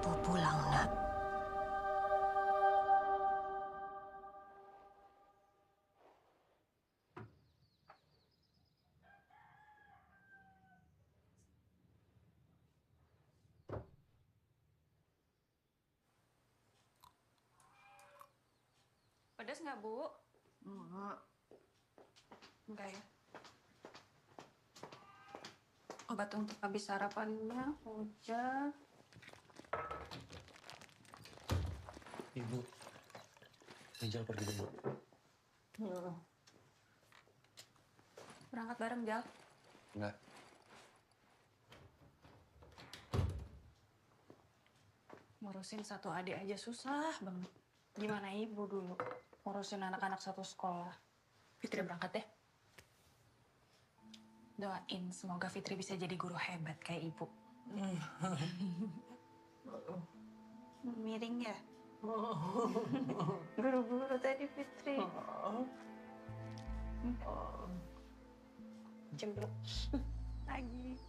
Ibu pulang, Nak. Pedas nggak, Bu? Enggak. Enggak ya. Obat untuk habis sarapannya udah. Ibu, Rijal pergi dulu. Berangkat bareng, Jal. Enggak. Ngurusin satu adik aja susah banget. Gimana ibu dulu? Ngurusin anak-anak satu sekolah. Fitri berangkat deh. Doain semoga Fitri bisa jadi guru hebat kayak ibu. Miring ya? Buru-buru tadi Fitri. Jembruk lagi.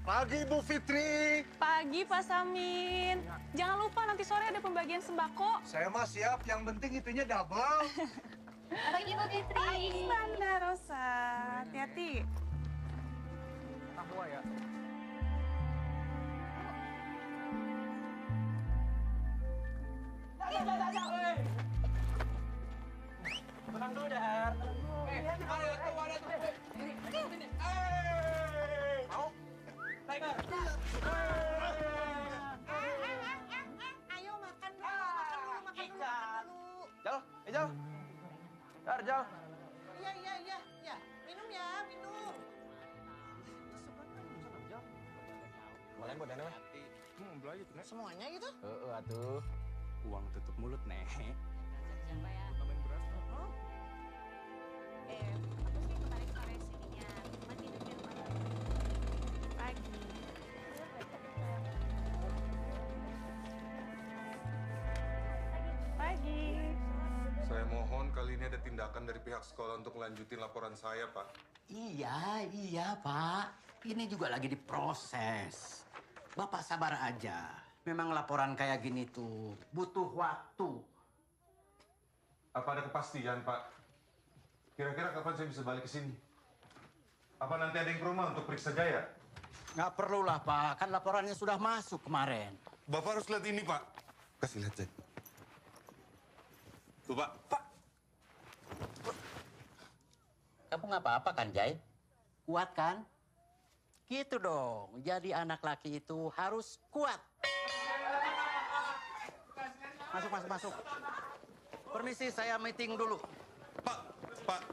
Pagi Bu Fitri. Pagi Pak Samin. Jangan lupa nanti sore ada pembagian sembako. Saya mah siap, yang penting itunya double. Pagi, Bu Fitri. Pagi Banda Rosa. Hati-hati. Tahu ya. Tenang dulu, Dar. Ada tuh. Ini. Mau? Tiger. Ayo makan dulu. Jal, Jal. Dar, Jal. Iya. Minum ya, minum. Boleh buat Dana, Belanja tuh, Nek. Semuanya gitu? Atuh. Uang tutup mulut, Nek. Siapa ya? Tambahin beras. Aku sih kemarin-kemarin sininya. Cuma tidurnya malam. Pagi. Pagi. Saya mohon kali ini ada tindakan dari pihak sekolah untuk melanjutin laporan saya, Pak. Iya, Pak. Ini juga lagi diproses. Bapak sabar aja. Memang laporan kayak gini tuh butuh waktu. Apa ada kepastian, Pak? Kira-kira kapan saya bisa balik ke sini? Apa nanti ada yang ke rumah untuk periksa Jaya? Nggak perlulah, Pak. Kan laporannya sudah masuk kemarin. Bapak harus lihat ini, Pak. Kasih lihat, Jaya. Tuh, Pak. Pak. Kamu nggak apa-apa kan, Jai? Kuat kan? Gitu dong. Jadi anak laki itu harus kuat. Masuk. Permisi, saya meeting dulu. Pak.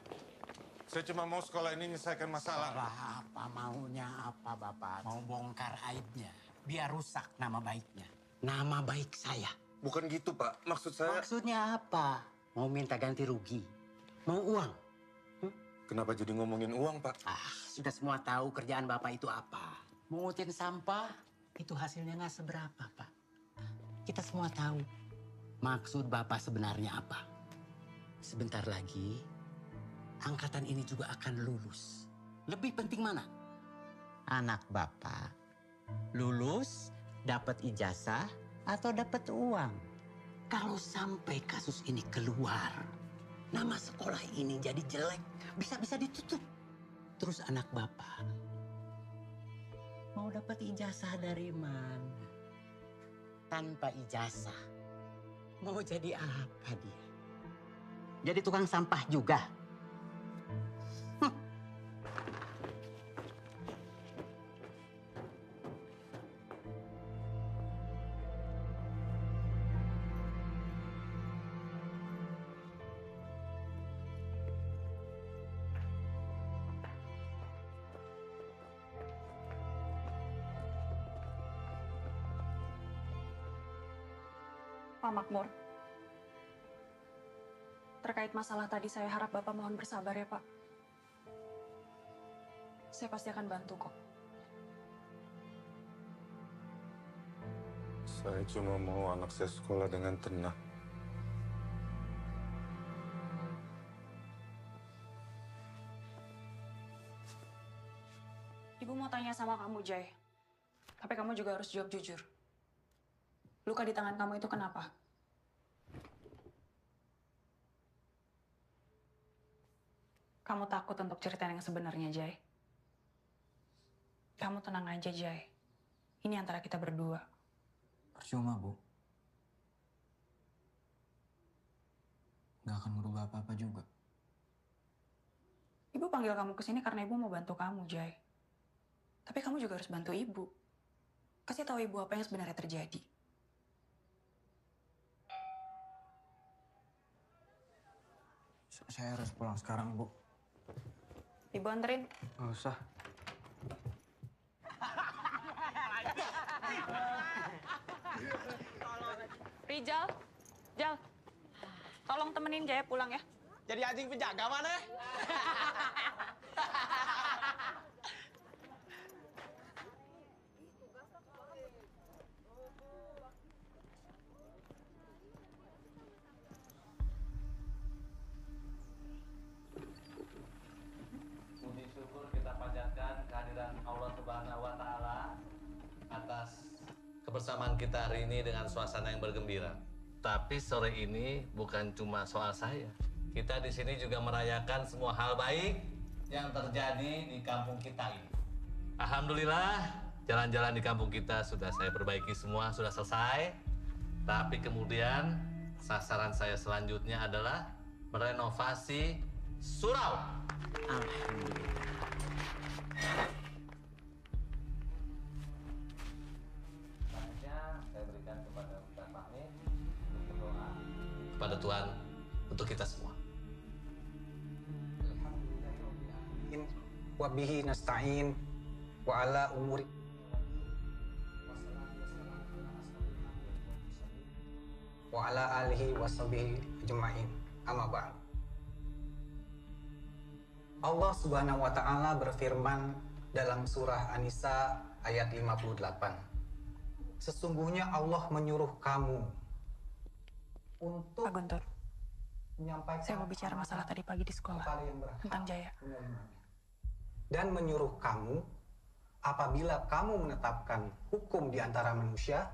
Saya cuma mau sekolah ini menyelesaikan masalah. Apa maunya apa, Bapak? Mau bongkar aibnya. Biar rusak nama baiknya. Nama baik saya. Bukan gitu, Pak. Maksud saya... Maksudnya apa? Mau minta ganti rugi? Mau uang? Kenapa jadi ngomongin uang, Pak? Sudah semua tahu kerjaan Bapak itu apa. Mungutin sampah, itu hasilnya nggak seberapa, Pak. Kita semua tahu maksud Bapak sebenarnya apa. Sebentar lagi, angkatan ini juga akan lulus. Lebih penting mana? Anak Bapak lulus, dapat ijazah, atau dapat uang. Kalau sampai kasus ini keluar, nama sekolah ini jadi jelek, bisa-bisa ditutup. Terus anak Bapak mau dapat ijazah dari mana? Tanpa ijazah, mau jadi apa dia? Jadi tukang sampah juga. Pak Makmur. Terkait masalah tadi, saya harap Bapak mohon bersabar ya, Pak. Saya pasti akan bantu kok. Saya cuma mau anak saya sekolah dengan tenang. sama kamu, Jay. Tapi kamu juga harus jawab jujur. Luka di tangan kamu itu kenapa? Kamu takut untuk ceritain yang sebenarnya, Jay. Kamu tenang aja, Jay. Ini antara kita berdua. Percuma, Bu. Nggak akan merubah apa-apa juga. Ibu panggil kamu ke sini karena ibu mau bantu kamu, Jay. Tapi kamu juga harus bantu ibu. Kasih tahu ibu apa yang sebenarnya terjadi. Saya harus pulang sekarang, Bu. Ibu anterin. Nggak usah. Rijal, Jal, tolong temenin Jaya pulang ya. Jadi anjing penjaga mana? Puji syukur kita panjatkan kehadiran Allah Subhanahu wa Ta'ala atas kebersamaan kita hari ini dengan suasana yang bergembira. Tapi sore ini bukan cuma soal saya. Kita di sini juga merayakan semua hal baik yang terjadi di kampung kita ini. Alhamdulillah, jalan-jalan di kampung kita sudah saya perbaiki semua, sudah selesai. Tapi kemudian sasaran saya selanjutnya adalah merenovasi surau. Alhamdulillah. Selanjutnya saya berikan kepada Ustaz Fahmi untuk berdoa kepada Tuhan untuk kita semua. Wa bihi nasta'in wa ala umuri wa ala alihi wa sahbihi ajma'in. Amma ba'd. Allah Subhanahu wa Ta'ala berfirman dalam surah An-Nisa ayat 58. Sesungguhnya Allah menyuruh kamu untuk Pak Guntur, menyampaikan saya mau bicara masalah tadi pagi di sekolah kepada yang berhak tentang Jaya. menerimanya. Dan menyuruh kamu apabila kamu menetapkan hukum di antara manusia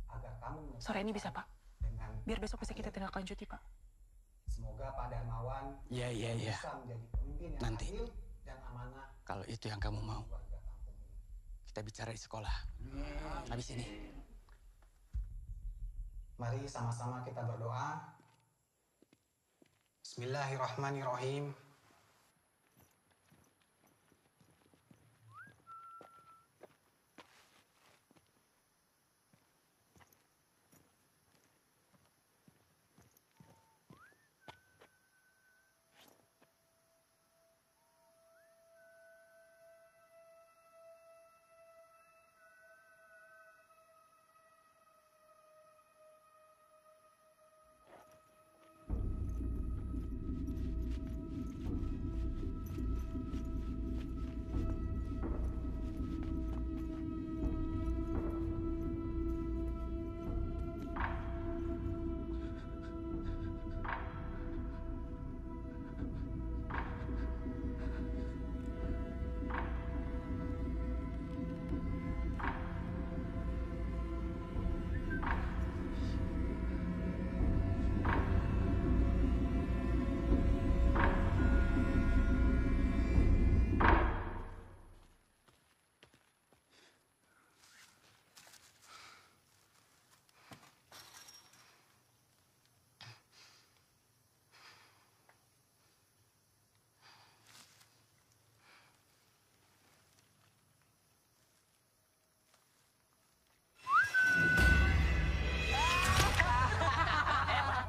agar kamu menetapkan Sore ini bisa, Pak? dengan Biar besok bisa kita tindak lanjuti, Pak. semoga Pak Darmawan Ya. bisa menjadi pemimpin yang Nanti. adil dan amanah Kalau itu yang kamu mau, warga kampung ini. kita bicara di sekolah. Habis ini. Mari sama-sama kita berdoa. Bismillahirrahmanirrahim.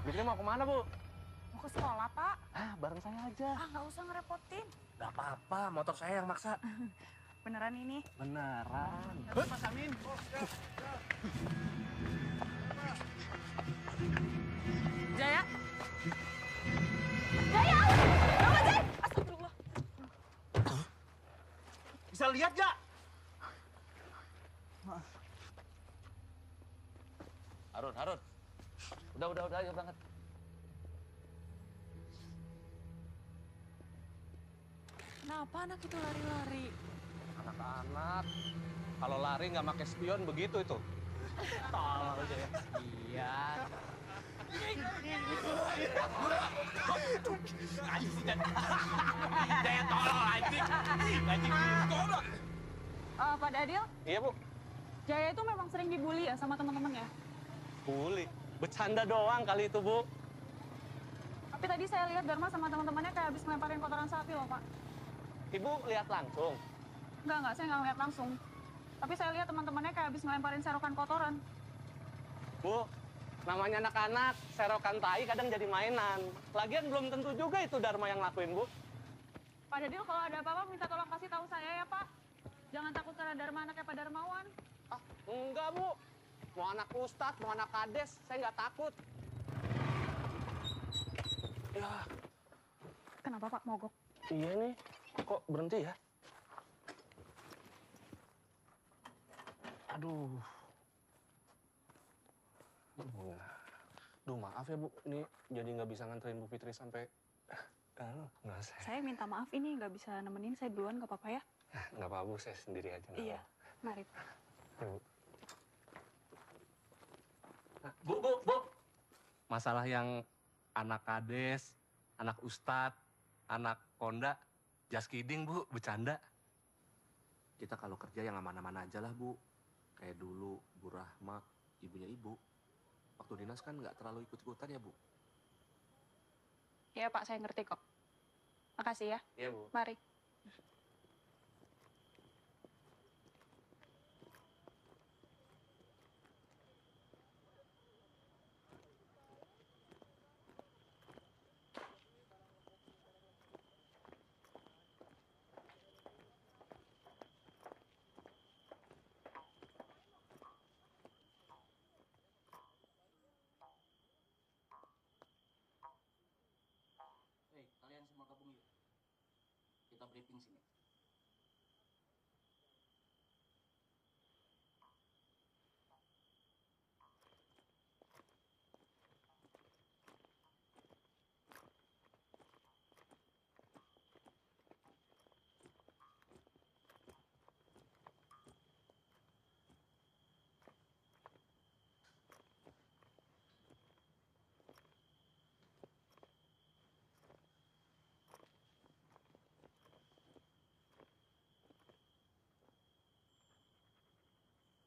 Fikri mau kemana, Bu? Mau ke sekolah, Pak? Ah, bareng saya aja. Ah, nggak usah ngerepotin. Gak apa-apa, motor saya yang maksa. Beneran ini? Beneran. Mas Amin. Jaya? Jaya! Bawa Jaya! Astagfirullah. Bisa lihat gak? Harun. Udah, ayo banget. Kenapa anak itu lari-lari? Anak anak. Kalau lari nggak pakai spion begitu itu. Tolong aja ya. Iya. Anjing sih, Jaya tolong anjing. Anjing goblok. Pak Dadil, Iya, Bu. Jaya itu memang sering dibully ya sama teman-temannya. Bully. Bercanda doang kali itu, Bu. Tapi tadi saya lihat Dharma sama teman-temannya kayak habis ngelemparin kotoran sapi loh, Pak. Ibu lihat langsung. Enggak, saya nggak ngeliat langsung. Tapi saya lihat teman-temannya kayak habis ngelemparin serokan kotoran. Bu, namanya anak-anak, serokan tai kadang jadi mainan. Lagian belum tentu juga itu Dharma yang lakuin, Bu. Pak Dadil, kalau ada apa-apa minta tolong kasih tahu saya ya, Pak. Jangan takut karena Dharma anaknya Pak Darmawan. Ah, enggak, Bu. Mau anak ustadz, mau anak kades, saya nggak takut. Ya, Kenapa, Pak, mogok? iya nih. Kok berhenti ya? Aduh. Duh, maaf ya, Bu. Ini jadi nggak bisa nganterin Bu Fitri sampai... nggak usah. Saya minta maaf ini nggak bisa nemenin saya duluan, nggak apa-apa ya? Nggak apa-apa, Bu. Saya sendiri aja. Iya, mari. Ya, Bu. Bu. Masalah yang anak kades, anak ustadz, anak konda, just kidding, Bu. Bercanda. Kita kalau kerja yang aman-aman aja lah, Bu. Kayak dulu Bu Rahma, ibunya Ibu. Waktu dinas kan nggak terlalu ikut-ikutan ya, Bu? Iya, Pak, saya ngerti kok. Makasih ya. Iya, Bu. Mari. Hei, kalian semua gabung yuk. Kita briefing sini.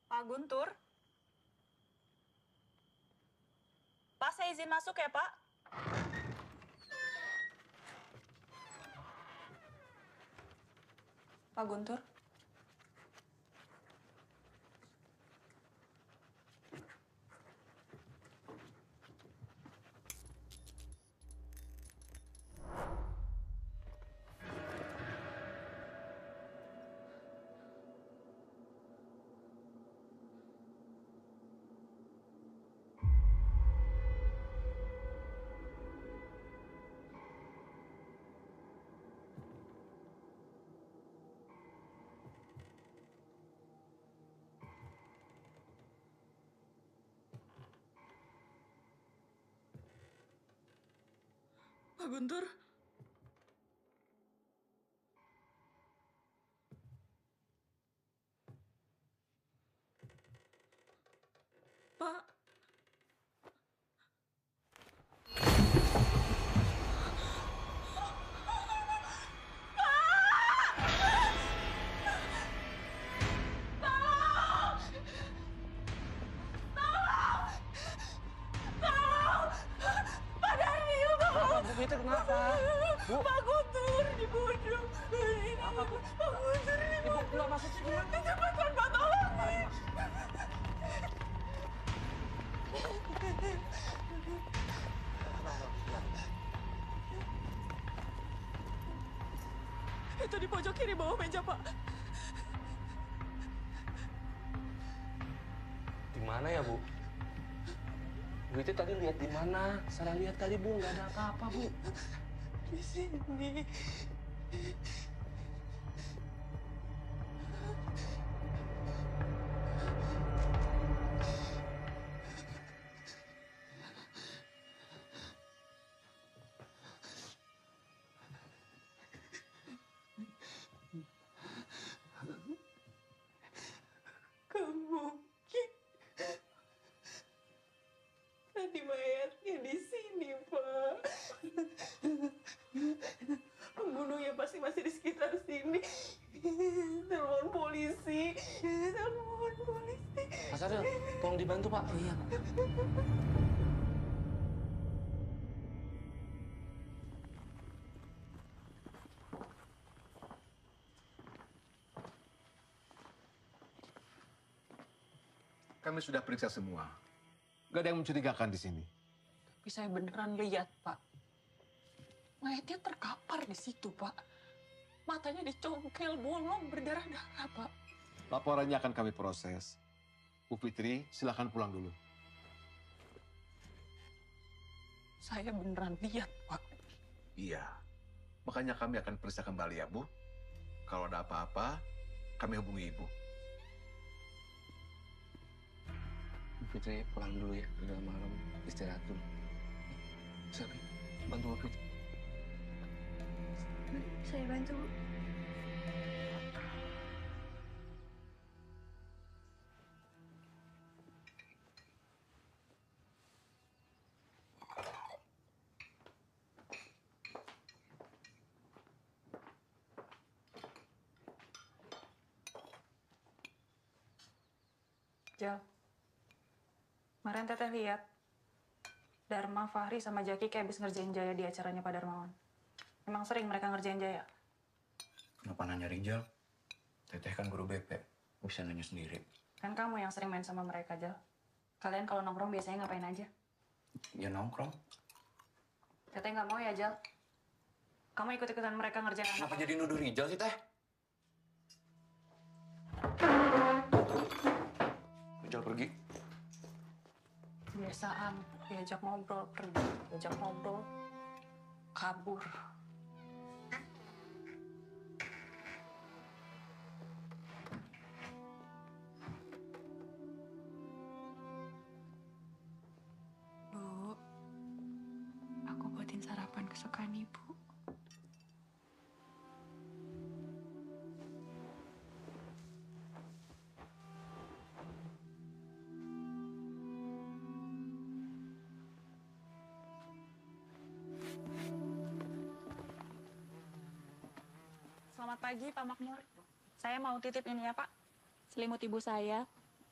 Pak Guntur. Pak, saya izin masuk ya, Pak. Pak Guntur. Pak Guntur. Pak. Bu Fitri kenapa? Bu? Pak Guntur dibunuh. Apa, Bu? Pak Guntur dibunuh. Ibu nggak masuk sini. Cepetan, Pak, tolongin. Itu di pojok kiri bawah meja, Pak. Di mana ya, Bu? Bu itu tadi lihat di mana? Saya lihat tadi, Bu, nggak ada apa-apa, Bu. Di sini. Tadi mayatnya di sini, Pak. Pembunuhnya pasti masih di sekitar sini. Telepon polisi. Telepon polisi. Mas Adel, tolong dibantu Pak. Iya. Kami sudah periksa semua. Gak ada yang mencurigakan di sini. Tapi saya beneran lihat, Pak. Mayatnya terkapar di situ, Pak. Matanya dicongkel, bolong, berdarah-darah, Pak. Laporannya akan kami proses. Bu Fitri, silakan pulang dulu. Saya beneran lihat, Pak. Iya. Makanya kami akan periksa kembali ya, Bu. Kalau ada apa-apa, kami hubungi Ibu. Bu Fitri pulang dulu ya, udah malam istirahat dulu. Sabi, bantu Bu Fitri. Saya bantu. Jal, kemarin Teteh lihat Dharma, Fahri, sama Jaki kayak habis ngerjain Jaya di acaranya Pak Darmawan. Emang sering mereka ngerjain Jaya? Kenapa nanya Rijal? Teteh kan guru BP. Bisa nanya sendiri. Kan kamu yang sering main sama mereka, Jal. Kalian kalau nongkrong biasanya ngapain aja? Ya nongkrong. Teteh nggak mau ya, Jal? Kamu ikut-ikutan mereka ngerjain anak. Kenapa jadi nuduh Rijal sih, Teh? Rijal pergi. Biasaan, diajak ngobrol, pergi. Diajak ngobrol, kabur. Bu, aku buatin sarapan kesukaan Ibu. Selamat pagi, Pak Makmur. Saya mau titip ini ya, Pak. Selimut ibu saya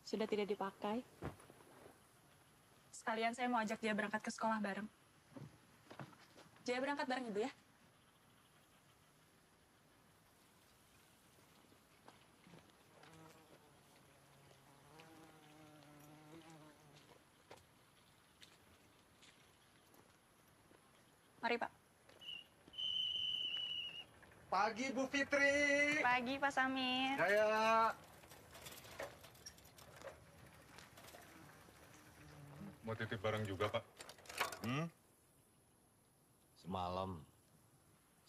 sudah tidak dipakai. Sekalian saya mau ajak dia berangkat ke sekolah bareng. Dia berangkat bareng ibu ya. Mari, Pak. Pagi, Bu Fitri. Pagi, Pak Samir. Jaya. Mau titip barang juga, Pak. Semalam,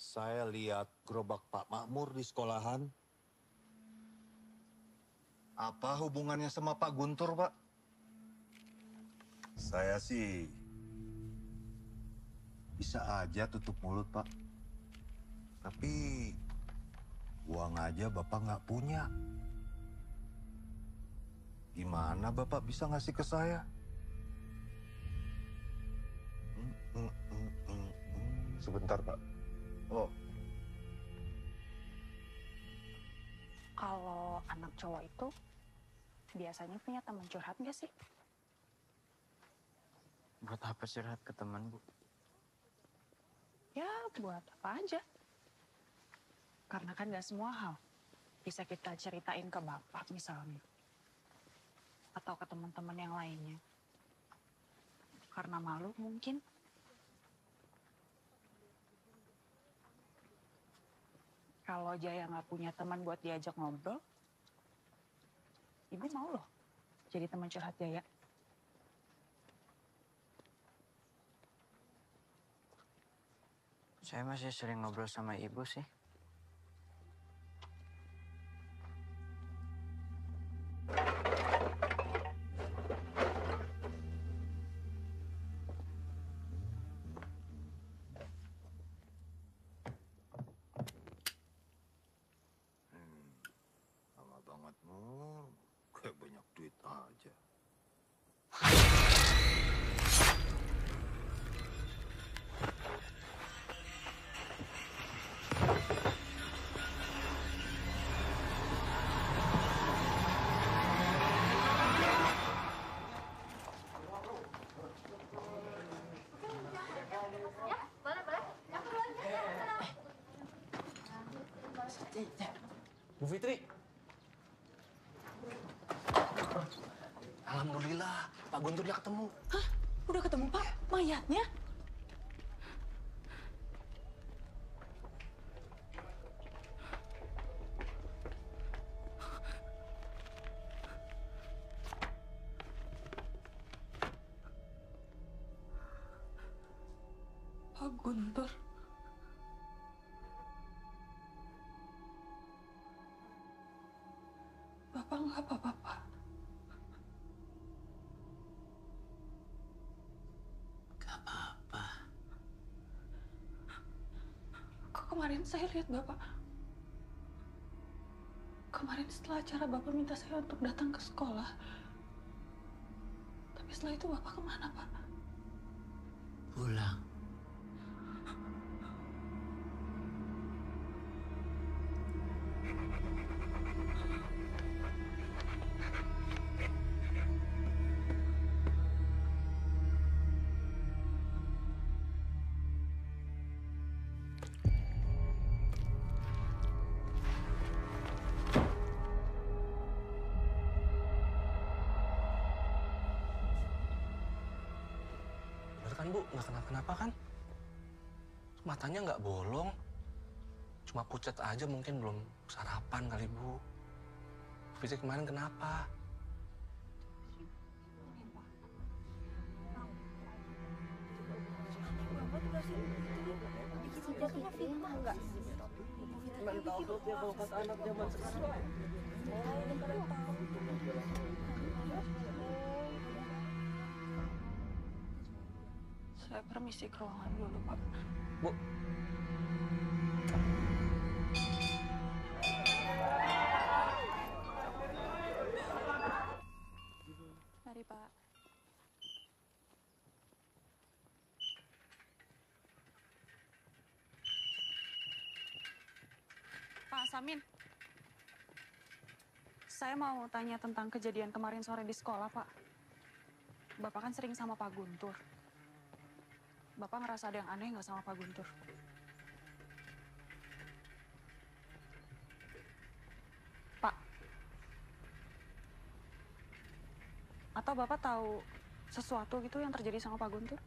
saya lihat gerobak Pak Makmur di sekolahan. Apa hubungannya sama Pak Guntur, Pak? Saya sih bisa aja tutup mulut, Pak. Tapi uang aja Bapak nggak punya. Gimana Bapak bisa ngasih ke saya? Sebentar, Pak. Oh, Kalau anak cowok itu biasanya punya teman curhat nggak sih? Buat apa curhat ke teman, Bu? Ya, buat apa aja. Karena kan nggak semua hal bisa kita ceritain ke bapak misalnya. Atau ke teman-teman yang lainnya. Karena malu mungkin. Kalau Jaya nggak punya teman buat diajak ngobrol, Ibu mau loh jadi teman curhat Jaya. Saya masih sering ngobrol sama Ibu sih. Lama banget, Mur. Kayak banyak duit aja. Bu Fitri. Alhamdulillah, Pak Gunturnya ketemu. Hah? Udah ketemu, Pak? Mayatnya? Pak Guntur. Bapak nggak apa-apa, Pak. Gak apa-apa. Kok kemarin saya lihat Bapak? Kemarin setelah acara Bapak minta saya untuk datang ke sekolah. Tapi setelah itu Bapak kemana, Pak? Pulang. Bener kan, Bu? Nggak kenapa-kenapa kan? Matanya nggak bolong. Cuma pucat aja, mungkin belum sarapan kali, Bu. Fisik kemarin kenapa? Saya permisi ke ruangan dulu, Pak. Bu. Mari, Pak. Pak Samin. Saya mau tanya tentang kejadian kemarin sore di sekolah, Pak. Bapak kan sering sama Pak Guntur. Bapak ngerasa ada yang aneh nggak sama Pak Guntur? Pak. Atau Bapak tahu sesuatu gitu yang terjadi sama Pak Guntur?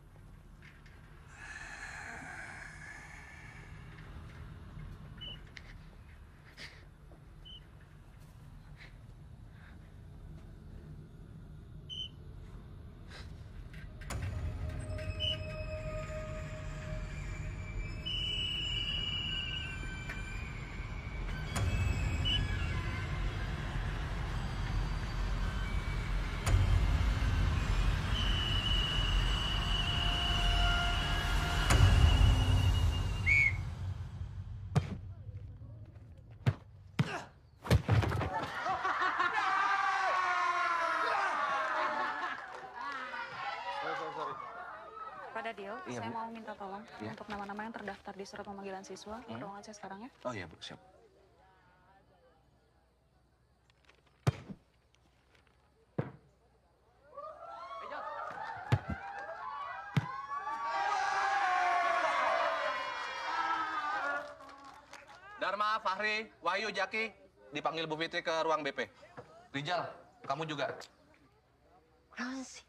Pak Dadil, Iya, saya Bu. mau minta tolong Iya. untuk nama-nama yang terdaftar di surat pemanggilan siswa ke ruangan saya sekarang ya. Oh iya, Bu, siap. Dharma, Fahri, Wahyu, Jaki, dipanggil Bu Fitri ke ruang BP. Rijal, kamu juga. Kenapa sih?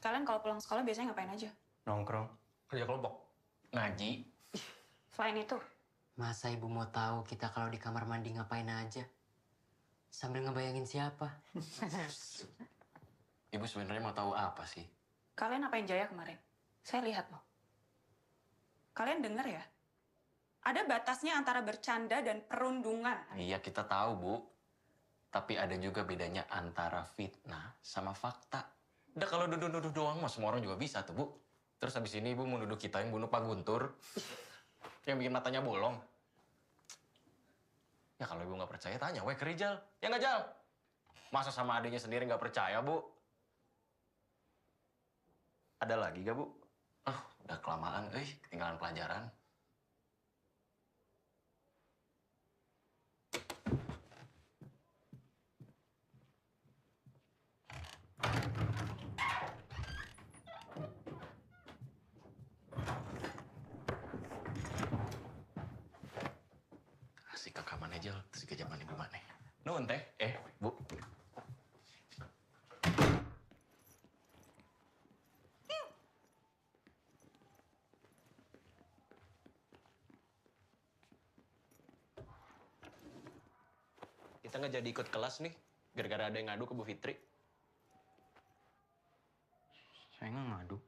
Kalian kalau pulang sekolah biasanya ngapain aja? Nongkrong. Kerja kelompok. Ngaji. Selain itu, Masa ibu mau tahu kita kalau di kamar mandi ngapain aja? Sambil ngebayangin siapa? Ibu sebenarnya mau tahu apa sih? kalian apain Jaya kemarin? Saya lihat loh. Kalian dengar ya? Ada batasnya antara bercanda dan perundungan. Iya, kita tahu, Bu. Tapi ada juga bedanya antara fitnah sama fakta. Udah kalau nuduh-nuduh doang mah semua orang juga bisa tuh, Bu. Terus habis ini Ibu mau nuduh kita yang bunuh Pak Guntur. Yang bikin matanya bolong. Ya kalau Ibu nggak percaya, tanya we ke Rijal. Ya nggak, Jal? Masa sama adiknya sendiri nggak percaya, Bu? Ada lagi gak, Bu? Udah kelamaan, ketinggalan pelajaran. ketika kaman aja terus ke zaman ibu mana. Nuhun teh, Bu. Kita nggak jadi ikut kelas nih, gara-gara ada yang ngadu ke Bu Fitri. Saya nggak ngadu.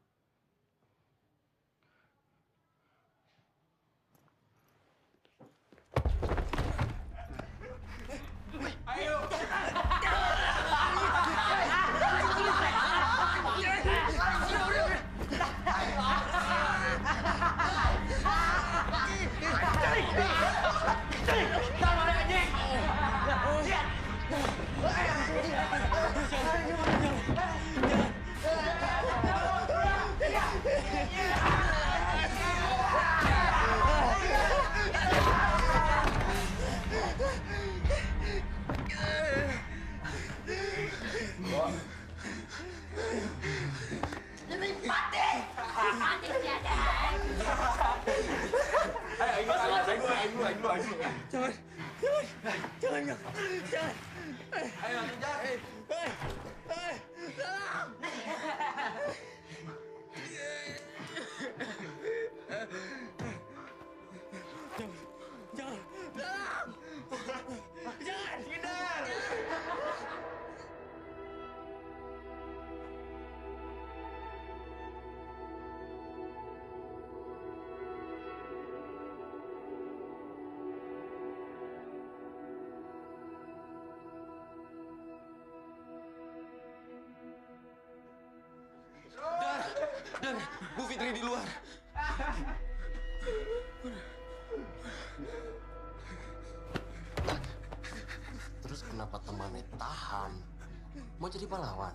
Dan Bu Fitri di luar. Terus kenapa temannya tahan? Mau jadi pahlawan?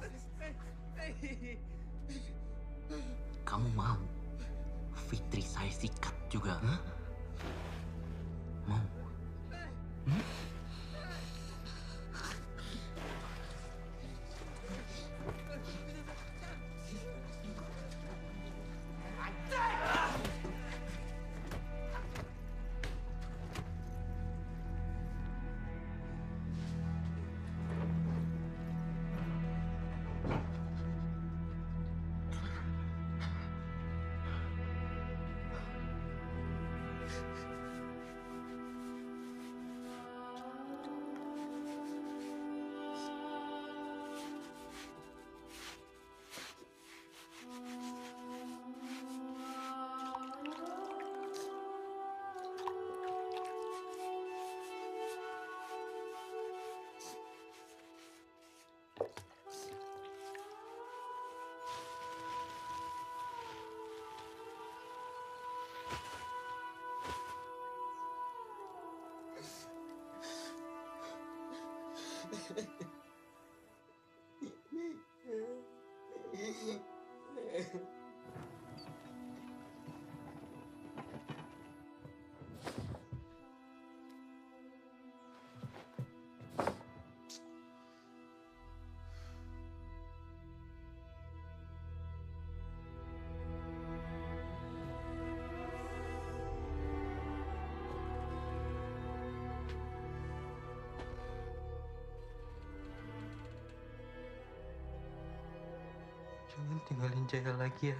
Kamu mau Fitri saya sikat juga? Mau? Jangan tinggalin Jaya lagi ya.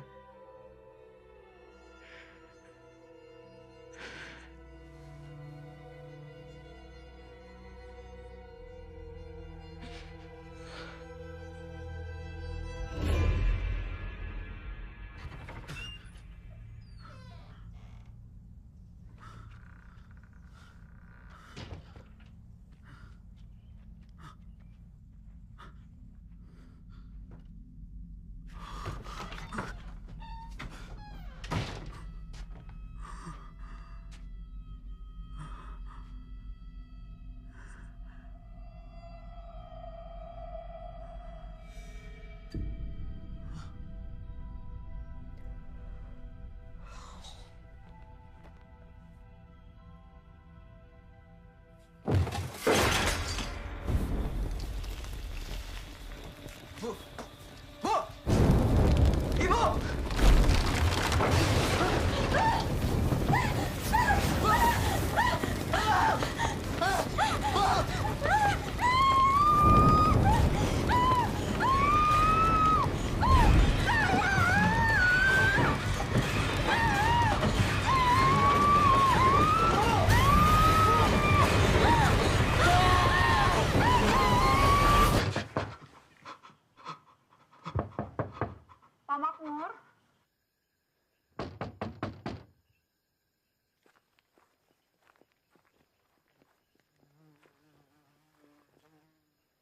Pak Makmur.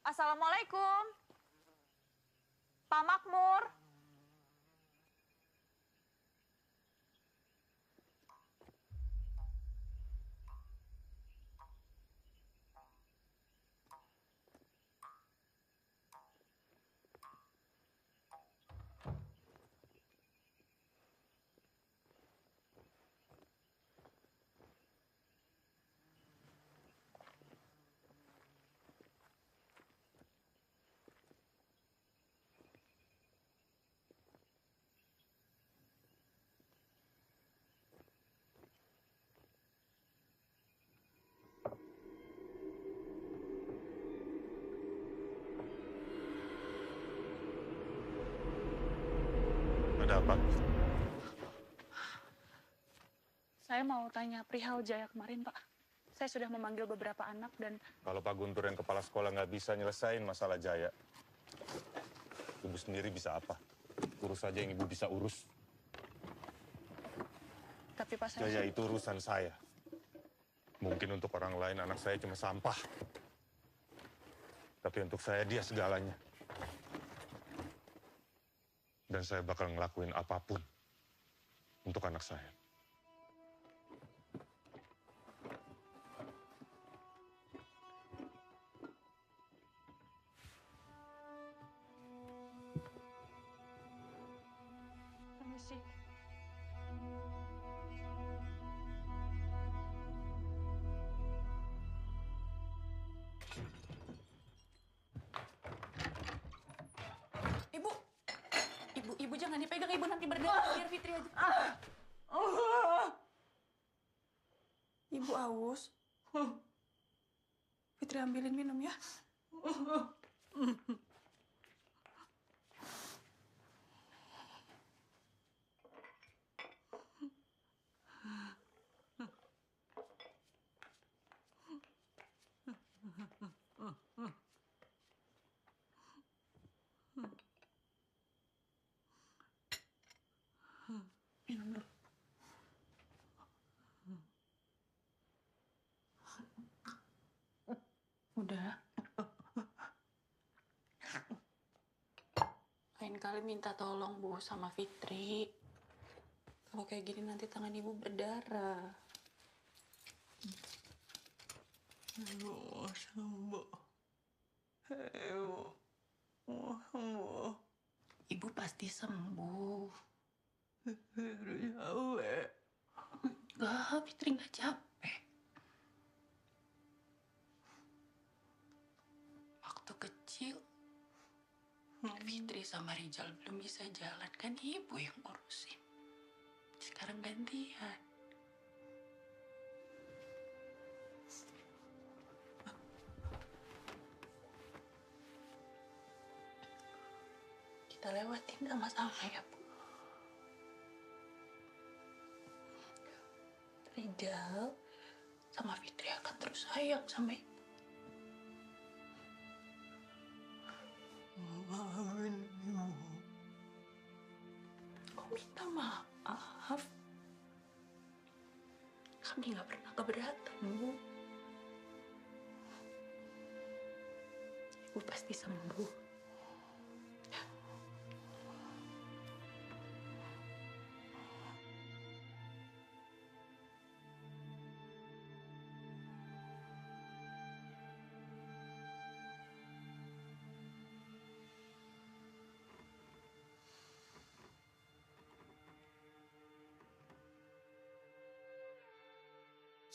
Assalamualaikum. Pak Makmur. Ada apa? Saya mau tanya perihal Jaya kemarin, Pak. Saya sudah memanggil beberapa anak dan... Kalau Pak Guntur yang kepala sekolah nggak bisa nyelesain masalah Jaya, Ibu sendiri bisa apa? Urus saja yang Ibu bisa urus. Tapi Pak, saya... Jaya itu urusan saya. Mungkin untuk orang lain anak saya cuma sampah. Tapi untuk saya dia segalanya. Dan saya bakal ngelakuin apapun untuk anak saya. Permisi. Ibu jangan dipegang, Ibu nanti berdarah. Biar Fitri aja. Ibu aus. Fitri ambilin minum ya. Minum dulu. Udah. Lain kali minta tolong, Bu, sama Fitri. Kalau kayak gini nanti tangan Ibu berdarah. Aduh, sembuh. Ayo, mau sembuh. Ibu pasti sembuh. Fitri capek. Enggak, Fitri nggak capek. Waktu kecil, Fitri sama Rizal belum bisa jalan, kan Ibu yang ngurusin. Sekarang gantian. Kita lewatin sama-sama ya, Bu. Rizal sama Fitri akan terus sayang sama Ibu. Maafin Ibu. Kok minta maaf? Kami nggak pernah keberatan, Bu. Ibu pasti sembuh.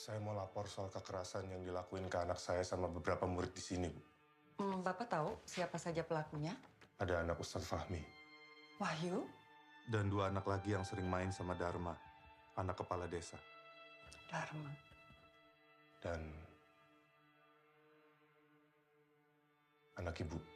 Saya mau lapor soal kekerasan yang dilakuin ke anak saya sama beberapa murid di sini, Bu. Bapak tahu siapa saja pelakunya? Ada anak Ustadz Fahmi. Wahyu? Dan 2 anak lagi yang sering main sama Dharma, anak kepala desa. Dharma. Dan anak Ibu.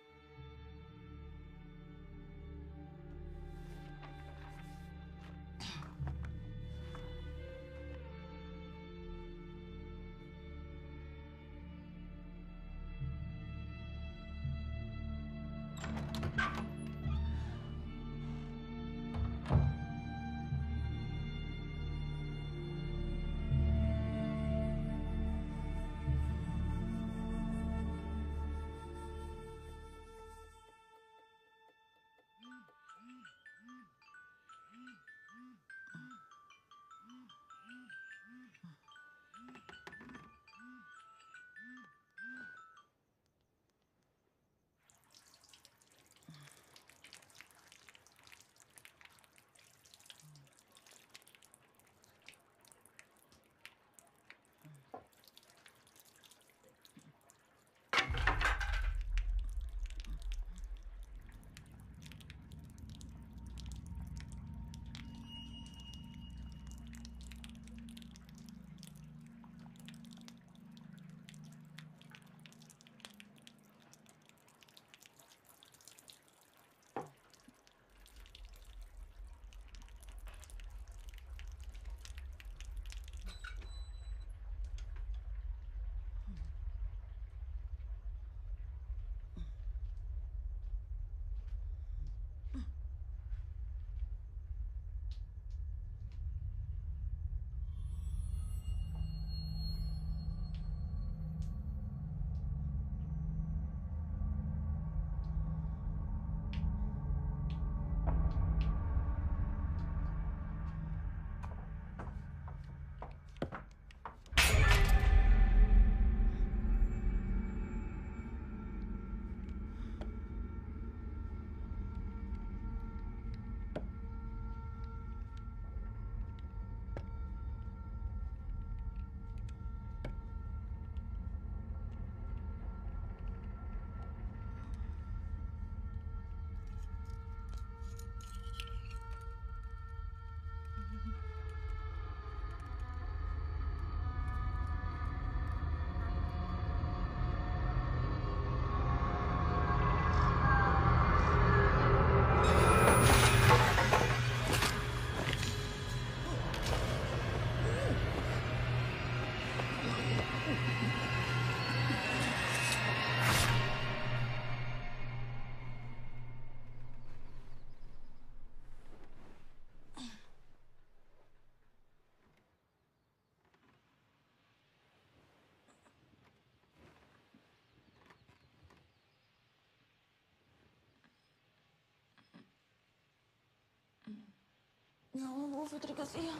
Ya Allah, Bu Fitri kasihan.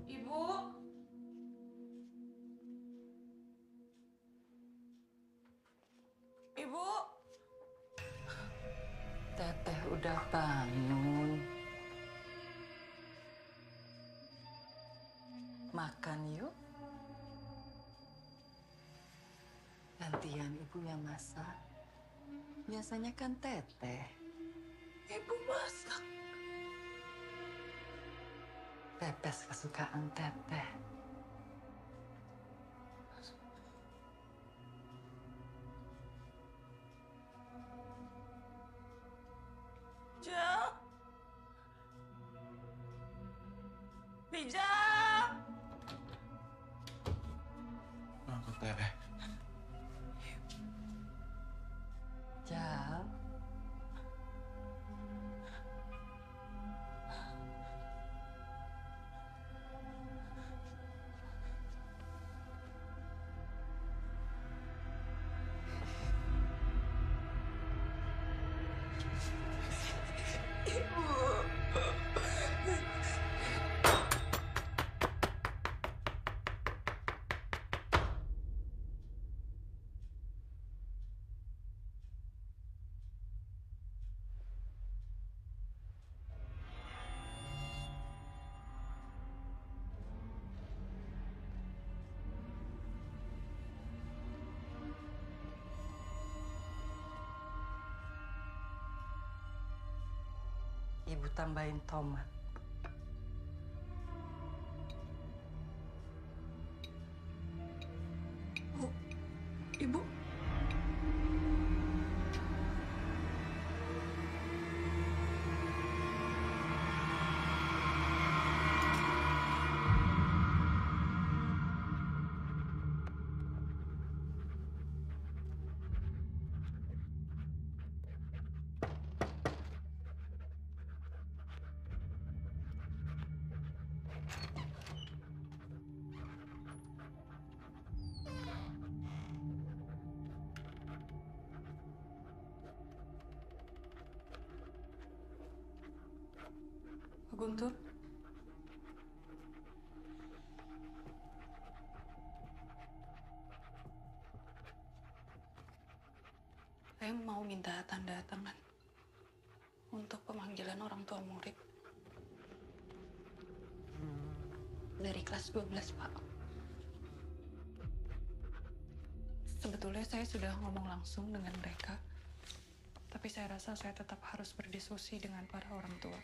Ibu. Ibu. Teteh udah bangun. Makan yuk. Gantian ibu yang masak. Biasanya kan teteh. Ibu masak. Pepes kesukaan teteh. Jang. Bijang. Aku teh. Jal. Ibu tambahin tomat. Bu, Ibu. Pak Guntur. Saya mau minta tanda tangan untuk pemanggilan orang tua murid dari kelas 12, Pak. Sebetulnya saya sudah ngomong langsung dengan mereka, tapi saya rasa saya tetap harus berdiskusi dengan para orang tua.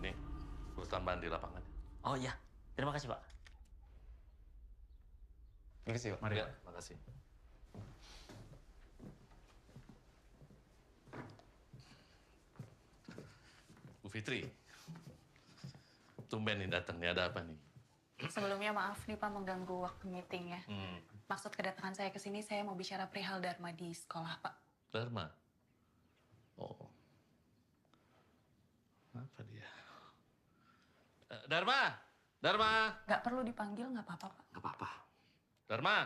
Ini tambahan di lapangan. Oh iya, terima kasih Pak. Terima kasih, Pak. Mari, Pak. Terima kasih. Bu Fitri, tumben nih datang nih, ada apa nih? Sebelumnya maaf nih Pak mengganggu waktu meetingnya. Maksud kedatangan saya ke sini, saya mau bicara perihal Dharma di sekolah, Pak. Dharma? Oh. Apa dia? Dharma! Dharma! Nggak perlu dipanggil, nggak apa-apa, Pak. Nggak apa-apa. Dharma!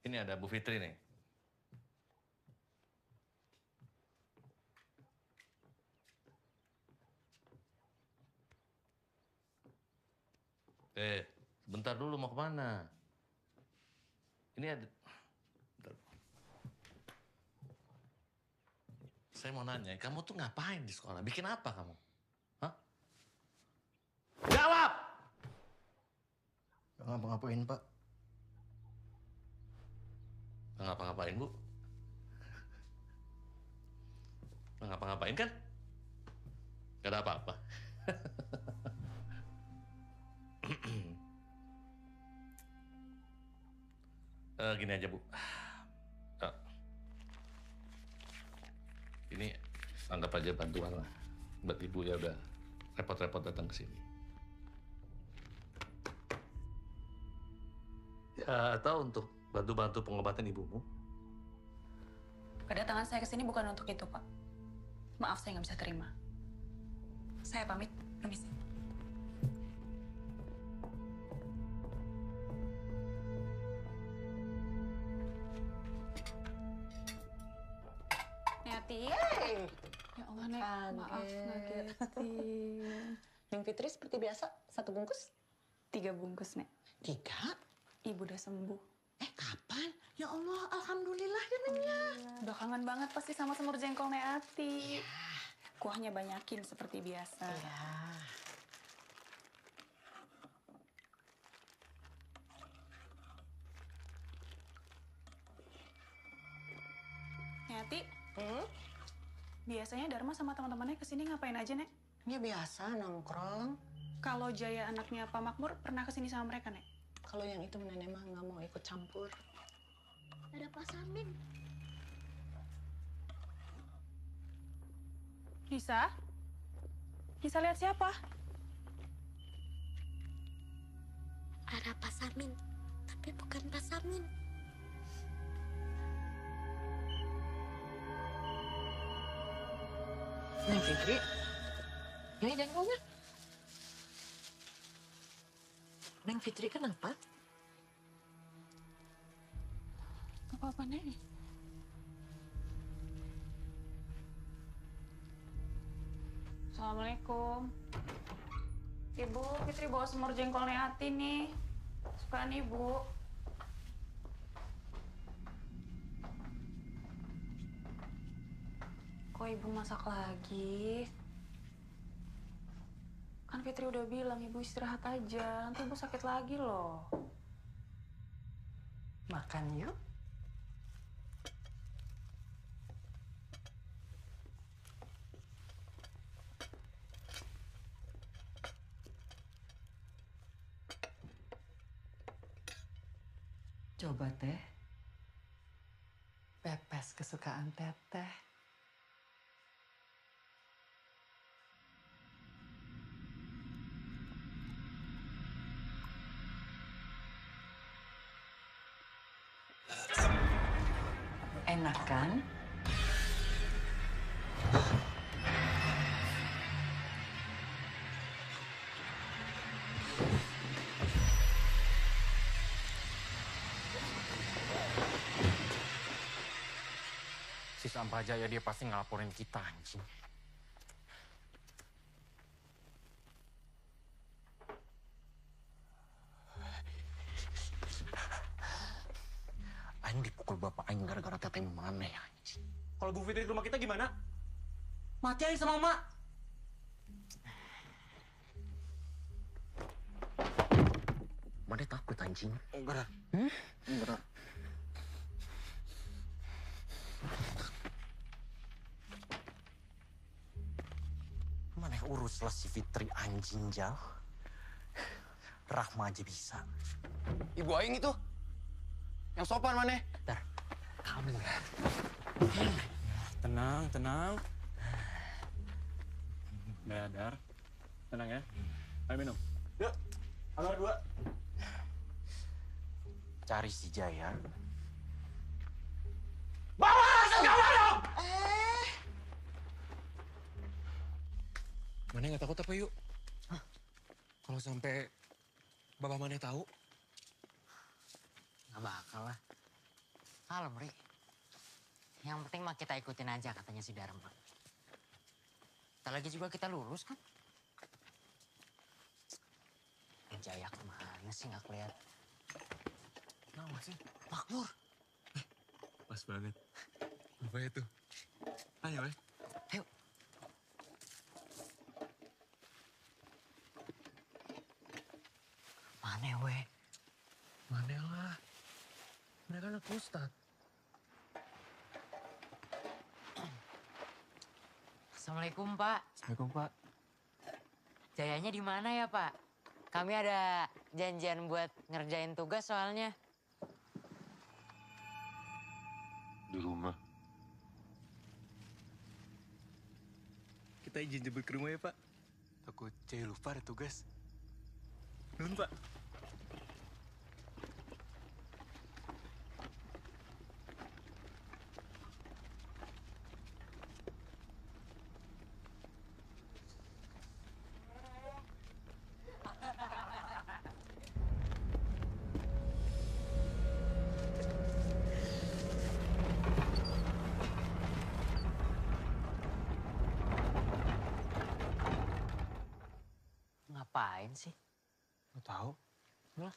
Ini ada Bu Fitri nih. Bentar dulu mau kemana? Ini ada... Bentar. Saya mau nanya, kamu tuh ngapain di sekolah? Bikin apa kamu? Hah? Jawab! Nggak ngapa-ngapain, Pak. Nggak ngapa-ngapain, Bu? Nggak ngapa-ngapain kan? Gak ada apa-apa. Gini aja, Bu. Ini Anggap aja bantuan lah. Buat ibu ya udah repot-repot datang ke sini. Ya, atau untuk bantu-bantu pengobatan ibumu. Kedatangan saya ke sini bukan untuk itu, Pak. Maaf, saya nggak bisa terima. Saya pamit, permisi. Neti. Ya Allah, Nek. Maaf, ngagetin. Neng Fitri seperti biasa, 1 bungkus? 3 bungkus, Nek. 3? Ibu udah sembuh. Kapan? Ya Allah, alhamdulillah ya Neng ya. Udah kangen banget pasti sama semur jengkol Neati. Kuahnya banyakin seperti biasa. Iya. Neati, biasanya Dharma sama teman-temannya kesini ngapain aja, Nek? Ya biasa, nongkrong. Kalau Jaya anaknya Pak Makmur pernah kesini sama mereka, Nek? Kalau yang itu nenek mah nggak mau ikut campur. Ada Pak Samin. Nisa? Nisa lihat siapa? Ada Pak Samin, tapi bukan Pak Samin. Neng Fitri, ini jengkolnya. Neng Fitri kenapa? Gak apa-apa, Nek. Assalamualaikum. Ibu, Fitri bawa semur jengkol Neati nih. Sukaan Ibu. Kok Ibu masak lagi? Kan Fitri udah bilang Ibu istirahat aja. Nanti Ibu sakit lagi loh. Makan yuk. Coba teh. Pepes kesukaan teteh. Enak kan? Si Sampajaya dia pasti ngelaporin kita, anjing. Aing dipukul bapak Aing gara-gara teteh mana ya, anjing. Kalau Bu Fitri ke rumah kita gimana? Mati aja sama Mak. Mana takut, anjing? Enggak. Enggak. Mana uruslah si Fitri, anjing, Jal. Rahma aja bisa. Ibu Aing itu. Yang sopan mana? Dar, kamu ya. Tenang, tenang. Udah, Dar. Tenang ya. Ayo minum. Yuk, amar 2. Cari si Jaya. Bawa langsung ke warung! Mana nggak takut apa yuk? Kalau sampai Bapak Mane tahu? Nggak bakal lah. Kalem, Ri. Yang penting mah kita ikutin aja katanya si Dharma. Ntar lagi juga kita lulus kan? Jaya kemana sih nggak kelihatan? Kenapa sih? Makmur. Pas banget. Apa itu? Ayo, Ayo. Mana, weh? Mana lah? Mereka anak Ustad. Assalamualaikum, Pak. Assalamualaikum, Pak. Jayanya di mana ya, Pak? Kami ada janjian buat ngerjain tugas soalnya. Di rumah. kita izin jemput ke rumah ya, Pak. Takut Cey lupa ada tugas. Belum, Pak. Ngapain sih? Nggak tahu. Lah.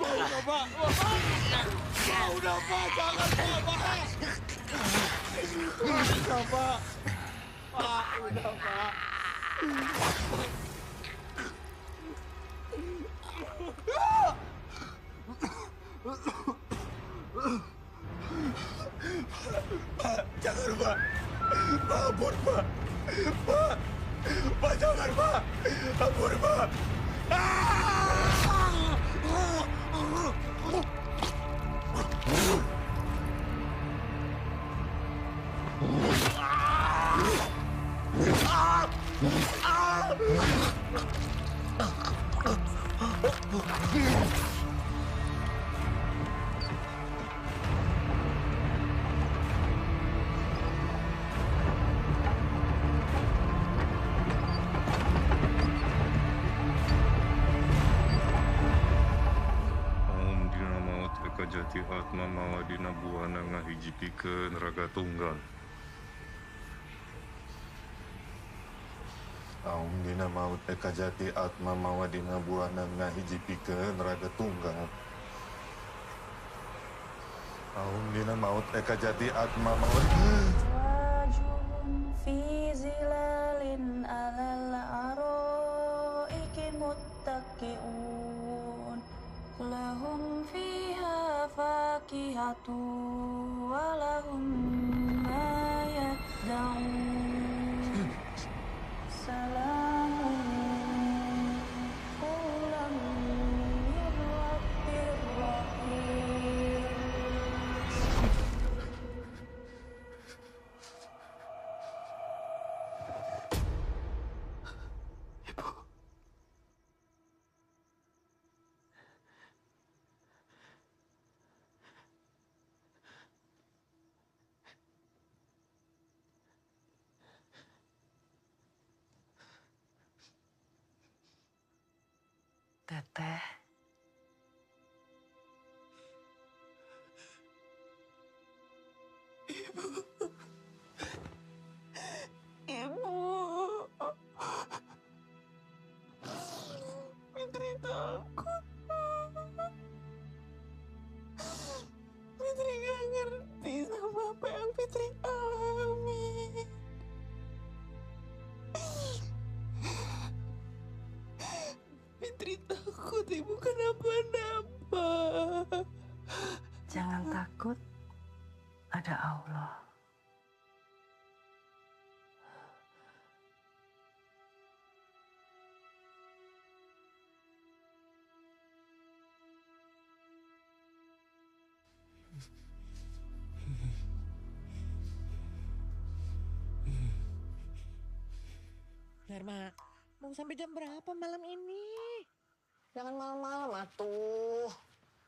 Udah, Pak. Udah, Pak. Jangan, Pak. Udah, Pak. Pak, udah, Pak. Pak, jangan, Pak. Pak, ampun, Pak. Pak. Pak, jangan, Pak. Ampun, Pak. Om dina maut eka jati atma mawa dina buana ngahijipikeun raga tunggal. Aum dina maut eka jati atma mawa dina buana ngahijipikeun raga tunggal. Aum dina maut eka jati atma mawa في ظلال على الأرائك متكئون لهم فيها فاكهة ولهم ما يدعون سلام قولا من رب رحيم. Teteh. Ibu. Fitri takut. Fitri gak ngerti sama apa yang Fitri alami. Fitri takut ibu kenapa-napa. Jangan takut, ada Allah. Dharma, mau sampai jam berapa malam ini? Jangan malam-malam atuh.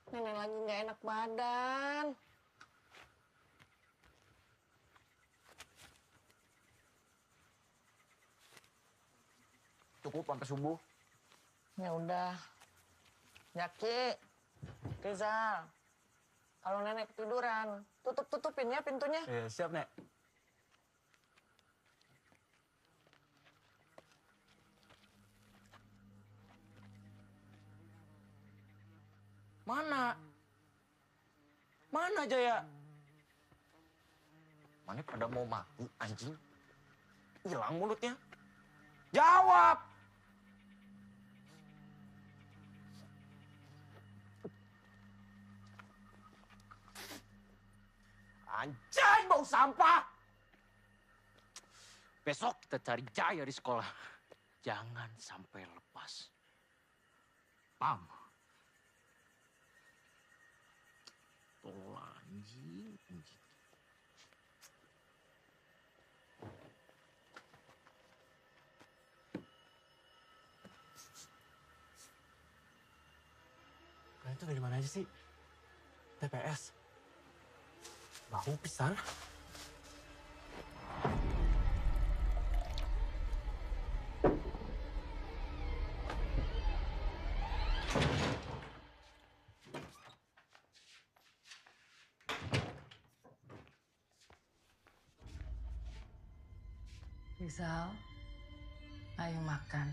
Nenek lagi nggak enak badan. Cukup sampai subuh. Ya udah. Jaki, Rizal, kalau nenek ketiduran, tutupin ya pintunya. Siap, Nek. aja ya. Mana pada mau mati, anjing? Hilang mulutnya. Jawab! Anjay, bau sampah! Besok kita cari Jaya di sekolah. Jangan sampai lepas. Pam. Tuh anjing. Kalian tuh dari mana aja sih? TPS. Bau pisan. Rizal, ayo makan.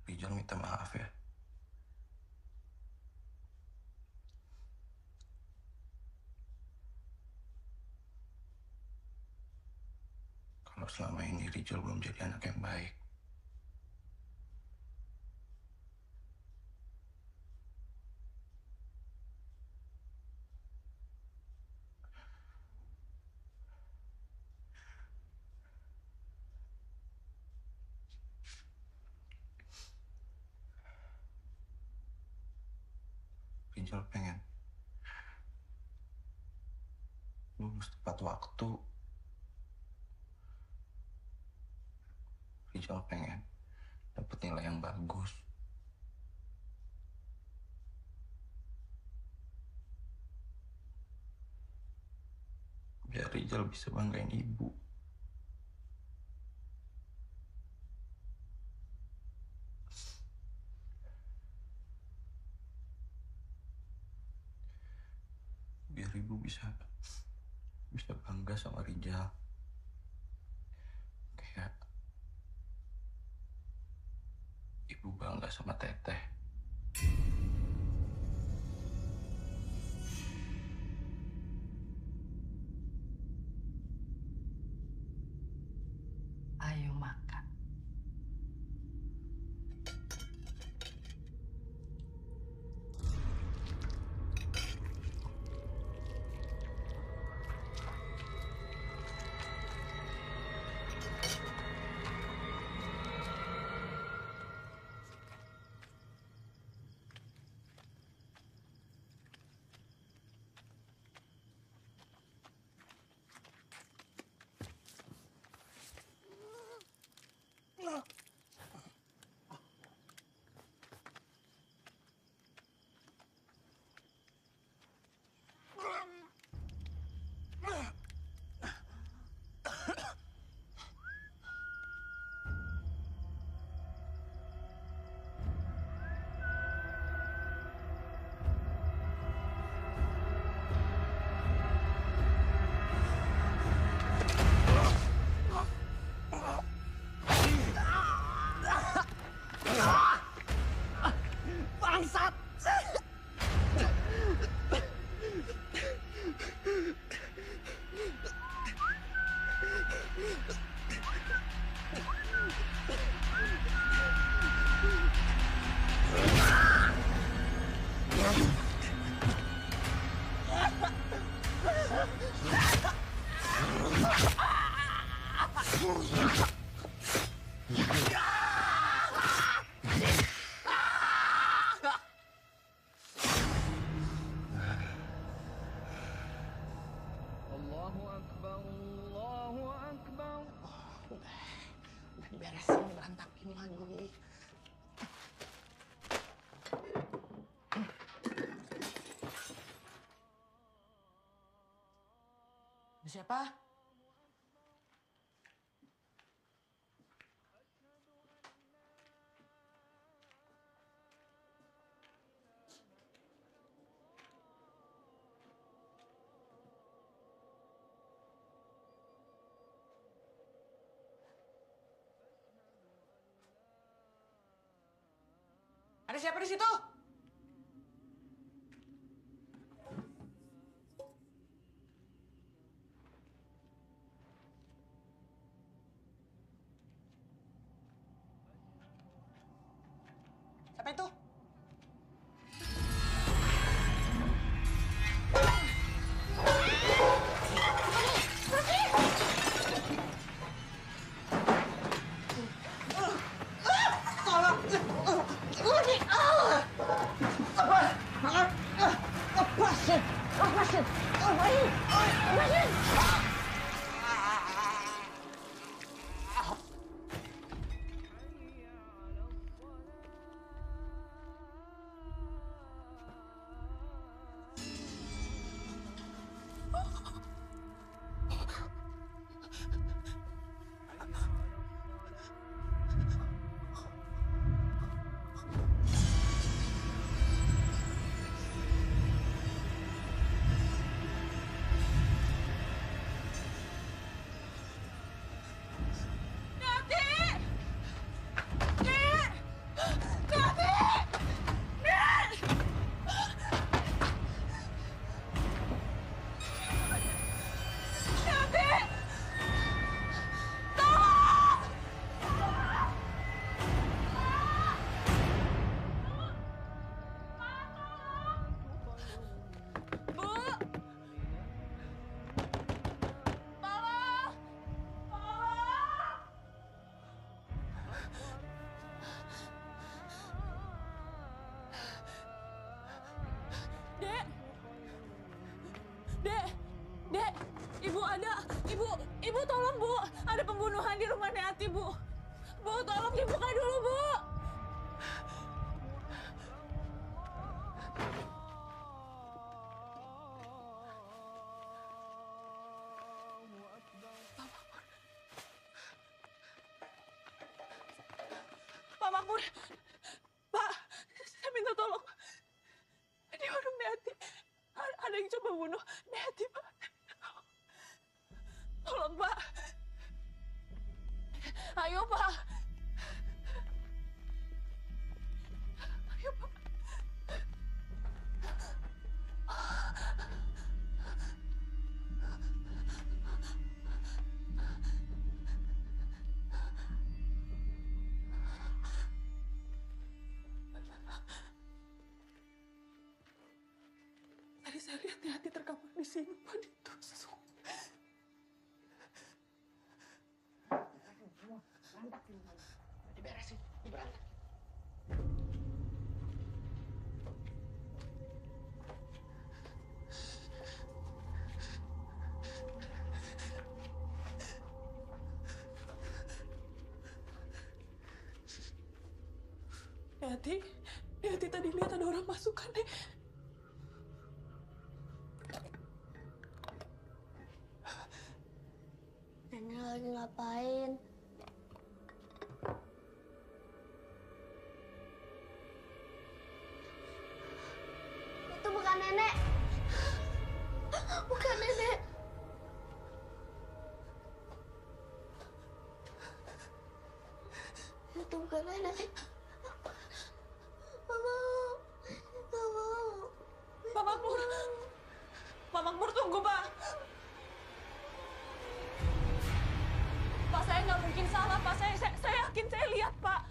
Rijal minta maaf ya. Kalau selama ini Rijal belum jadi anak yang baik. Rijal pengen lulus tepat waktu. Rijal pengen dapat nilai yang bagus. Biar Rijal bisa banggain ibu. Biar ibu bisa bangga sama Rijal. Kayak ibu bangga sama Teteh. Ayo makan. Bangsat! Allahu Akbar, Allahu Akbar. Udah beresin, berantakin lagi. Siapa? Ada siapa di situ? Siapa itu? Dek, Ibu ada. Ibu tolong, Bu. Ada pembunuhan di rumah Neati, Bu. Bu, tolong dibuka dulu, Bu. Pak Makmur. Pak, saya minta tolong. Di warung Neati ada yang coba bunuh Neati, Pak. Tolong, Pak. Ayo, Pak. Ayo, Pak. Tadi saya lihat Neati terkamar di sini, Pak, ditusuk. Diberesin, diberantak. Neati tadi lihat ada orang masuk kan, Nek? Nenek lagi ngapain? Itu bukan nenek. Bukan nenek. Itu bukan nenek. Mama. Pak Makmur. Pak Makmur, tunggu, Pak. Pak, saya nggak mungkin salah, Pak. Saya yakin saya lihat, Pak.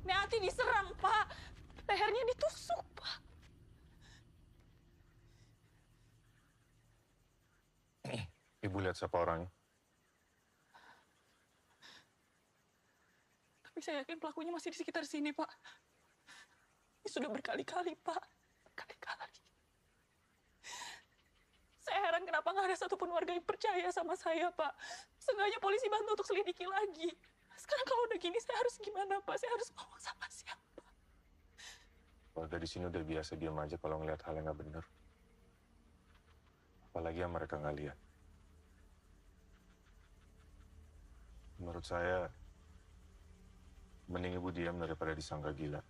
Neati diserang, Pak. Lehernya ditusuk, Pak. Ibu lihat siapa orangnya? Tapi saya yakin pelakunya masih di sekitar sini, Pak. Ini sudah berkali-kali, Pak. Berkali-kali. Saya heran kenapa nggak ada satupun warga yang percaya sama saya, Pak. Seenggaknya polisi bantu untuk selidiki lagi. Sekarang kalau udah gini, saya harus gimana, Pak? Saya harus ngomong sama siapa? Warga di sini udah biasa diam aja kalau ngeliat hal yang nggak benar. Apalagi yang mereka nggak lihat. Menurut saya, mending ibu diam daripada disangka gila.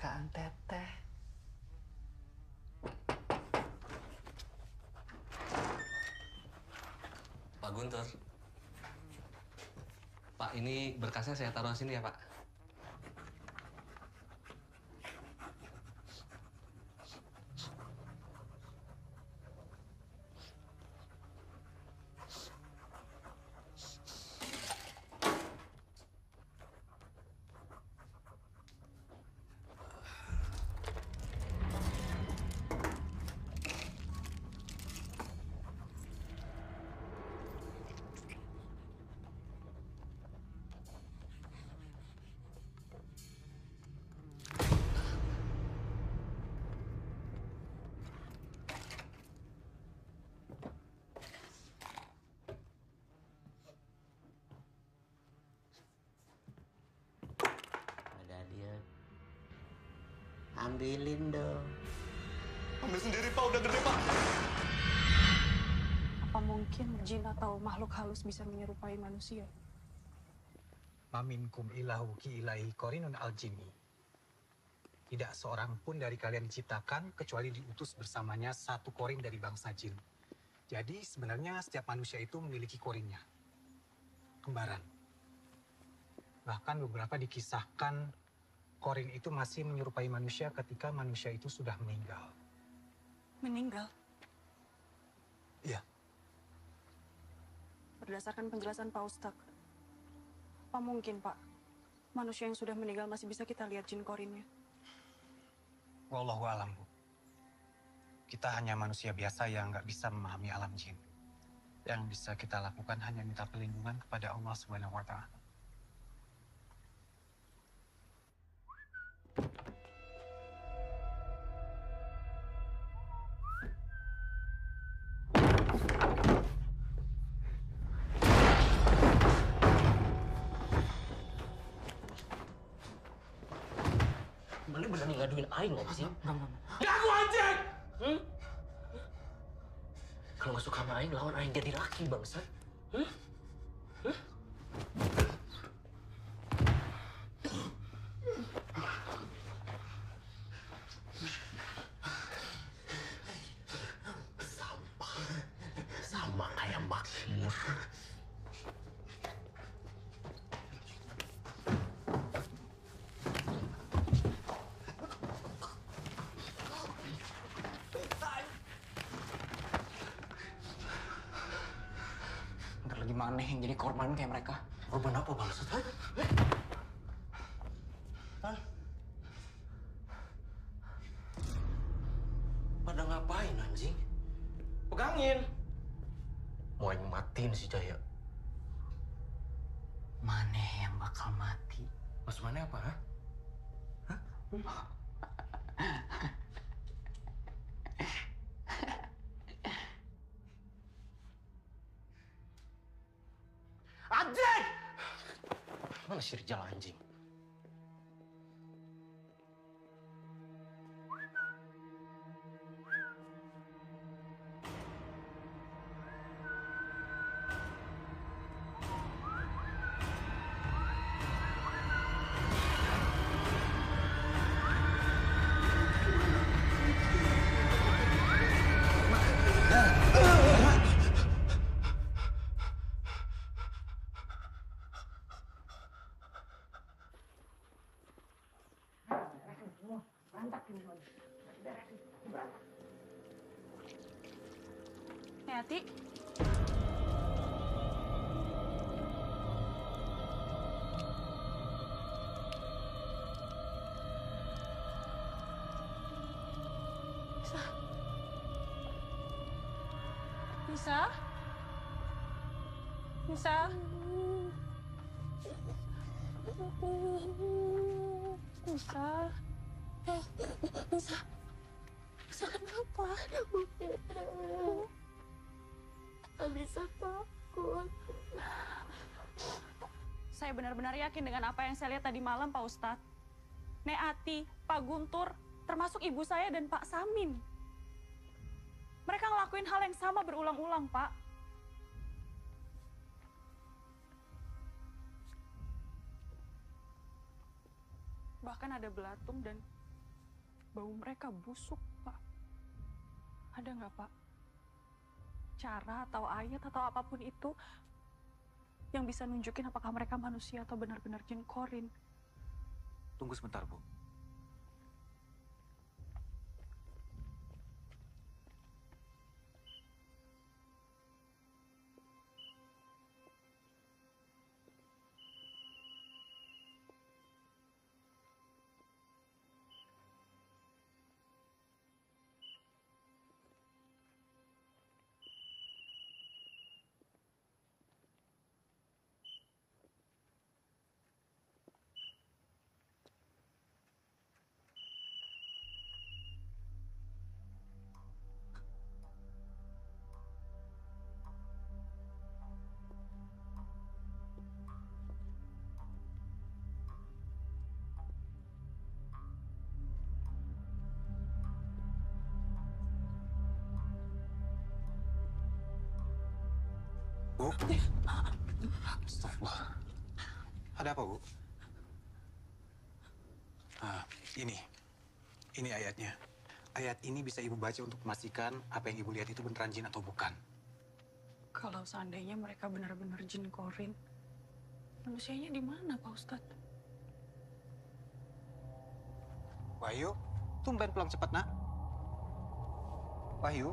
kesukaan Teteh. Pak Guntur. Pak, ini berkasnya saya taruh sini ya, Pak. Ambilin dong. Ambil sendiri, Pak. Udah gede, Pak. Apa mungkin jin atau makhluk halus bisa menyerupai manusia? Maminkum ilahu ki ilahi korinun al-jinni. Tidak seorang pun dari kalian diciptakan kecuali diutus bersamanya satu korin dari bangsa jin. Jadi sebenarnya setiap manusia itu memiliki korinnya. Kembaran. Bahkan beberapa dikisahkan korin itu masih menyerupai manusia ketika manusia itu sudah meninggal. Meninggal? Iya. Berdasarkan penjelasan Pak Ustadz, apa mungkin, Pak, manusia yang sudah meninggal masih bisa kita lihat jin korinnya? Wallahu alam, Bu. Kita hanya manusia biasa yang nggak bisa memahami alam jin. Yang bisa kita lakukan hanya minta perlindungan kepada Allah Subhanahu wa Ta'ala. Mali berani ngaduin aing nggak sih? Ngaku anjing! Kalau nggak suka sama aing, lawan aing jadi laki, bangsat. Sama kayak Maksir. Ntar lagi mana yang jadi korban kayak mereka? Korban apa bangsat? Pada ngapain anjing? Pegangin. Mau yang matiin si Jaya. Maneh yang bakal mati. Mas Maneh apa, ha? Anjing! Mana si Rijal anjing? Neati? Nisa? Nisa? Nisa? Nisa? Nisa kenapa? Nisa takut. Saya benar-benar yakin dengan apa yang saya lihat tadi malam, Pak Ustadz. Neati, Pak Guntur, termasuk ibu saya dan Pak Samin. Mereka ngelakuin hal yang sama berulang-ulang, Pak. Bahkan ada belatung dan Bau mereka busuk, Pak. Ada nggak, Pak? Cara atau ayat atau apapun itu yang bisa nunjukin apakah mereka manusia atau benar-benar jin Korin. Tunggu sebentar, Bu. Bu. Astagfirullah. Ada apa, Bu? Ah, ini ayatnya. Ayat ini bisa Ibu baca untuk memastikan apa yang Ibu lihat itu beneran jin atau bukan. Kalau seandainya mereka benar-benar jin Korin, manusianya di mana, Pak Ustadz? Wahyu, tumben pulang cepat, Nak. Wahyu,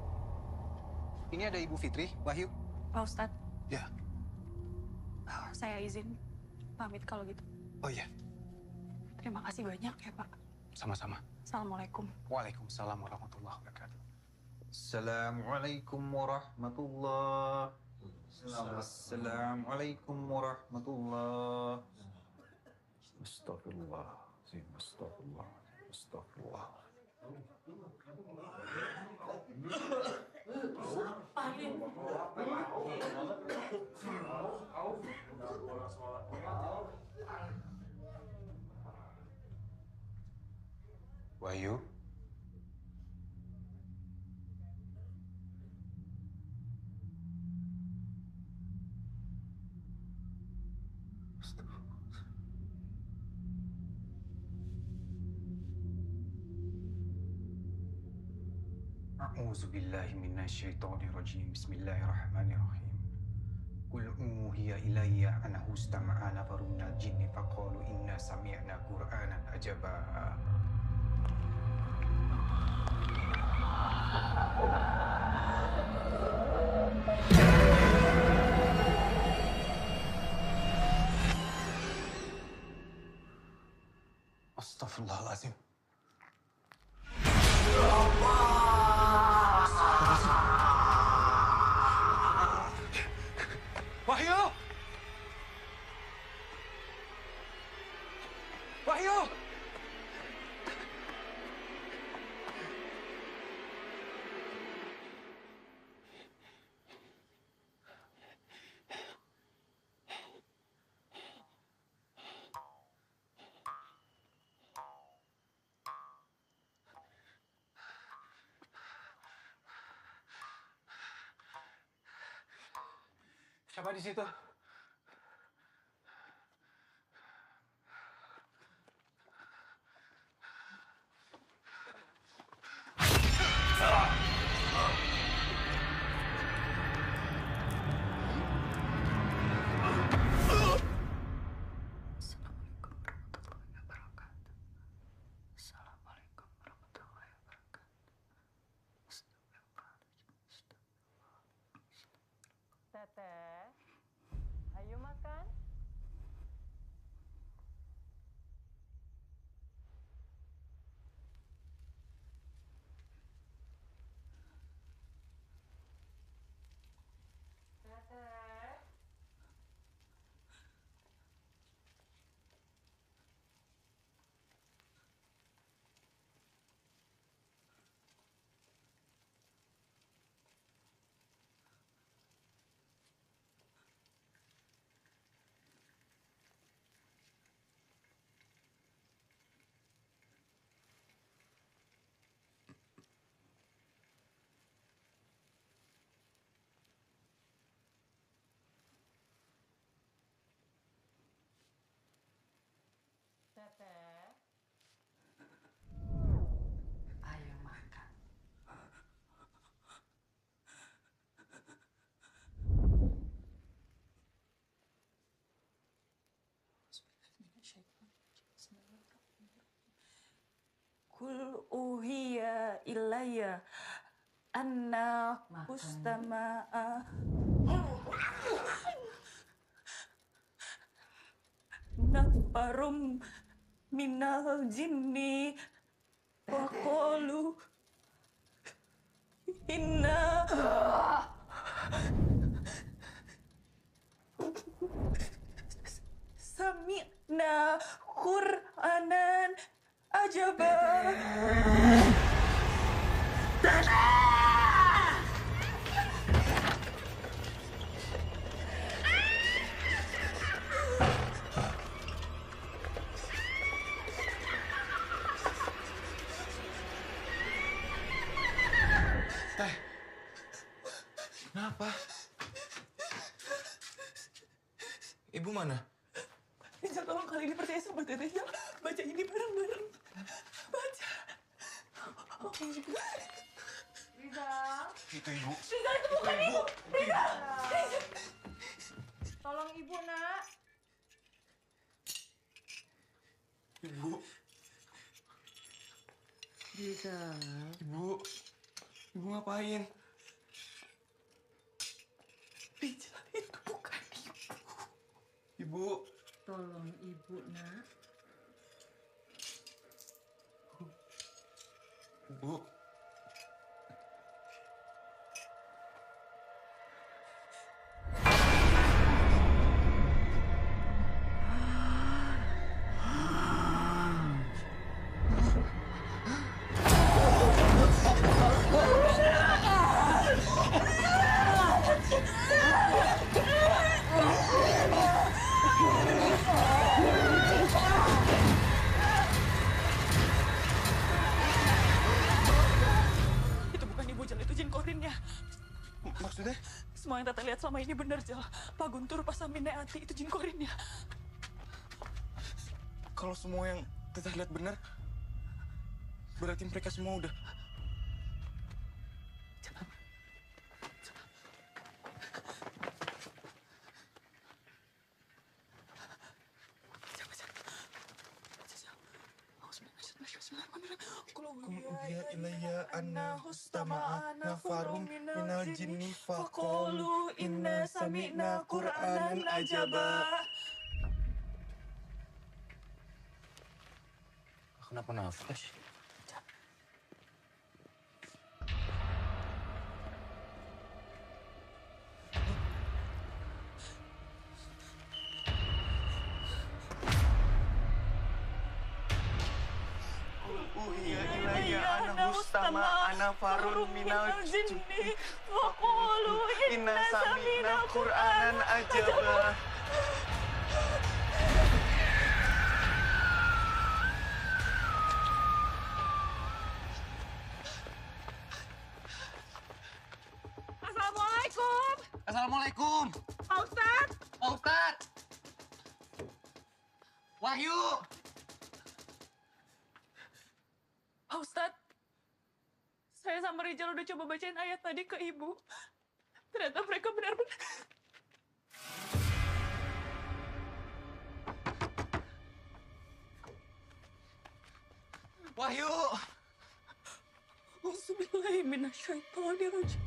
ini ada Ibu Fitri. Wahyu. Pak Ustadz. Ya. Oh, saya izin pamit kalau gitu. Oh iya, Terima kasih banyak ya, Pak. sama-sama. Assalamualaikum. Waalaikumsalam warahmatullahi wabarakatuh. Assalamualaikum warahmatullahi wabarakatuh. Assalamualaikum warahmatullahi wabarakatuh. Astagfirullah. Astagfirullah. Astagfirullah. Wahyu. A'udzu billahi minasyaitonir rajim. Bismillahirrahmanirrahim. Qul uhiya ilayya annahu istama'a nafarun minal jinni faqalu inna sami'na qur'anan ajaba. Astaghfirullahaladzim. Wahyu! Wahyu! Siapa di situ? Teteh, ayo makan. Teteh. Kul uhiya ilayya anna mustama'a nafarum minal jinni wa qalu inna sami'na Qur'anan ajaba. Teh, kenapa? Ibu mana? Rizal, tolong kali ini percaya sama Teteh. Rizal, baca ini bareng-bareng. Baca. Rizal. Itu ibu. Rizal, itu bukan ibu. Rizal. Tolong ibu, nak. Ibu. Rizal. Ibu. Ibu ngapain? Rizal, itu bukan ibu. Ibu. Tolong ibu, nak. Ibu. Itu bukan ibu, Jal. Itu jin korinnya. Maksudnya? Semua yang Tata lihat selama ini benar, Jal. Pak Guntur, Pak Samin, Nek Ati, itu jin korinnya. Kalau semua yang Teteh lihat benar, berarti mereka semua udah... Uhiya ilayya anna hustama'a nafarum minal jinni faqalu inna sami'na Qur'anan ajaba. Kenapa nafas? Uhiya ilayya anna hustama'a nafarum minal jinni faqalu inna sami'na Qur'anan ajaba. Assalamualaikum. Assalamualaikum. Pak Ustadz. Pak Ustadz. Wahyu. Pak Ustadz, saya sama Rizal udah coba bacain ayat tadi ke ibu. Ternyata mereka benar-benar... Wahyu. Auzubillahiminasyaitonirrajim.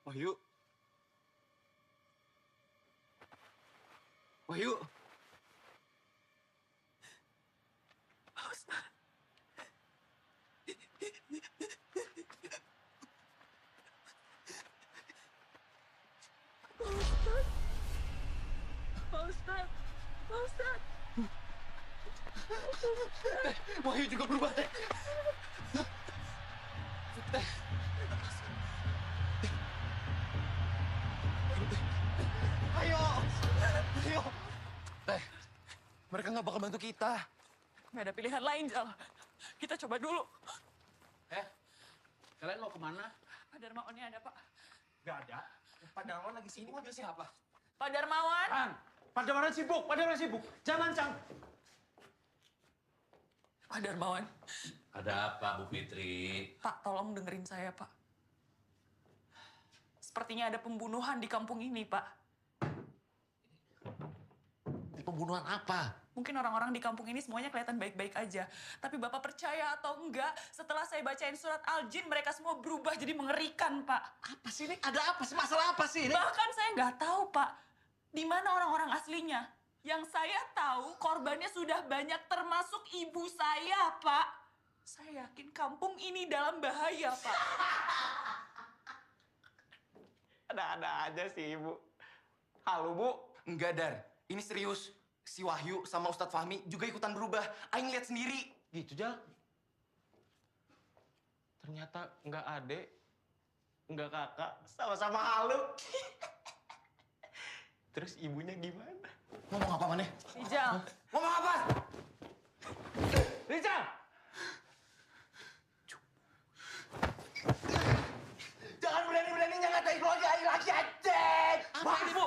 Wahyu. Wahyu. Pak Ustadz. Pak Ustadz. Pak Ustadz. Wahyu juga berubah, Teh. Teh. Ayo. Ayo. Teh, mereka nggak bakal bantu kita. Nggak ada pilihan lain, Jal. Kita coba dulu. Kalian mau kemana? Pak Darmawan ini ada, Pak. Nggak ada. Pak Darmawan lagi sibuk. Ini siapa? Pak Darmawan. Pak Darmawan sibuk, Pak Darmawan sibuk. Jangan, Cang. Pak Darmawan. Ada apa, Bu Fitri? Pak, tolong dengerin saya, Pak. Sepertinya ada pembunuhan di kampung ini, Pak. pembunuhan apa? Mungkin orang-orang di kampung ini semuanya kelihatan baik-baik aja. Tapi Bapak percaya atau enggak, setelah saya bacain surat Al-Jin, mereka semua berubah jadi mengerikan, Pak. Apa sih ini? Ada apa sih? Masalah apa sih ini? Bahkan saya nggak tahu, Pak, di mana orang-orang aslinya. Yang saya tahu, korbannya sudah banyak termasuk ibu saya, Pak. Saya yakin kampung ini dalam bahaya, Pak. Ada-ada aja sih, Ibu. Halo, Bu. Enggak, Dar. Ini serius. Si Wahyu sama Ustadz Fahmi juga ikutan berubah. Aing lihat sendiri. Gitu, Jal. Ternyata enggak adek, enggak kakak, sama-sama halu. Terus ibunya gimana? Ngomong apa, Maneh? Rijal. Ngomong apa? Rijal! Jangan berani-beraninya ngatain keluarga Aing lagi, anjing! Apa ini, Bu?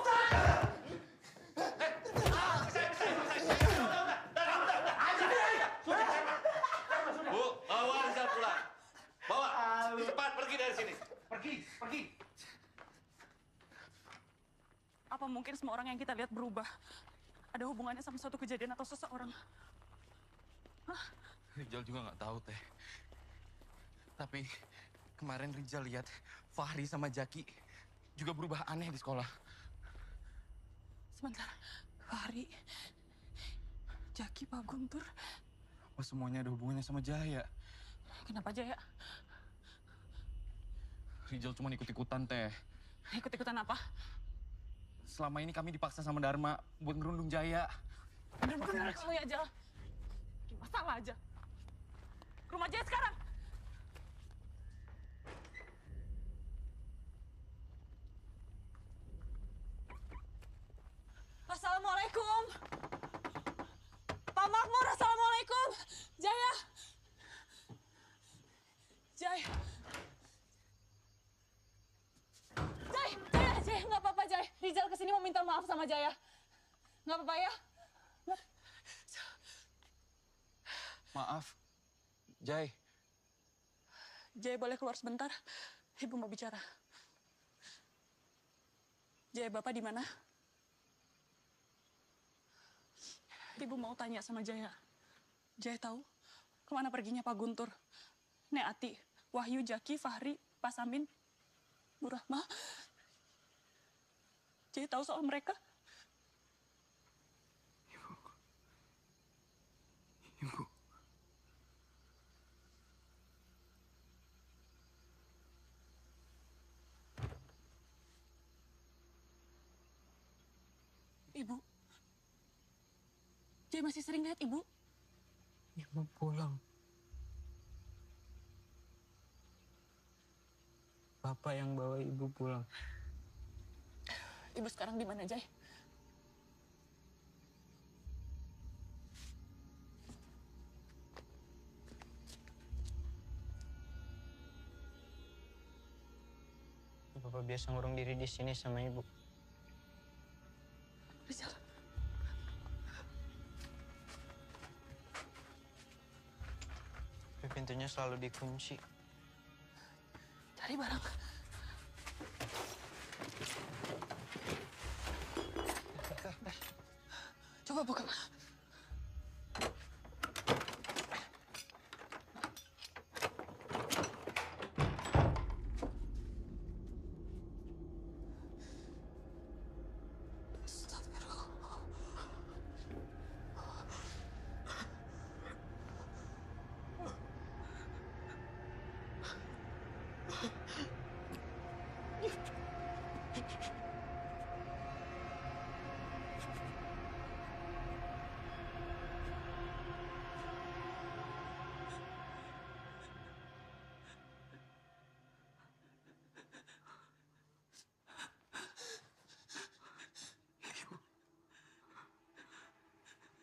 Bu, bawa Rizal pulang. Bawa. Cepat pergi dari sini. Pergi. Apa mungkin semua orang yang kita lihat berubah? Ada hubungannya sama suatu kejadian atau seseorang? Hah? Rijal juga nggak tahu, Teh. Tapi kemarin Rijal lihat Fahri sama Jaki juga berubah aneh di sekolah. Sebentar. Fahri, Jaki, Pak Guntur. Apa semuanya ada hubungannya sama Jaya? Kenapa Jaya? Rijal cuma ikut-ikutan, Teh. Ikut-ikutan apa? Selama ini kami dipaksa sama Dharma buat ngerundung Jaya. Bener-bener kamu ya, Jal. Bikin masalah aja. Ke rumah Jaya sekarang. Assalamualaikum. Pak Makmur, assalamualaikum. Jaya. Jaya. Jaya, nggak apa-apa, Jaya. Rizal kesini mau minta maaf sama Jaya. Nggak apa-apa ya? Maaf, Jai. Jaya boleh keluar sebentar? Ibu mau bicara. Jaya, Bapak di mana? Ibu mau tanya sama Jaya. Jaya tahu kemana perginya Pak Guntur, Nek Ati, Wahyu, Jaki, Fahri, Pak Samin, Bu Rahma. Jaya tahu soal mereka? Ibu. Ibu. Jaya masih sering lihat Ibu? Ibu pulang. Bapak yang bawa Ibu pulang. Ibu sekarang di mana, Jay? Bapak biasa ngurung diri di sini sama Ibu. Rizal. Tapi pintunya selalu dikunci. Cari barang. Coba buka.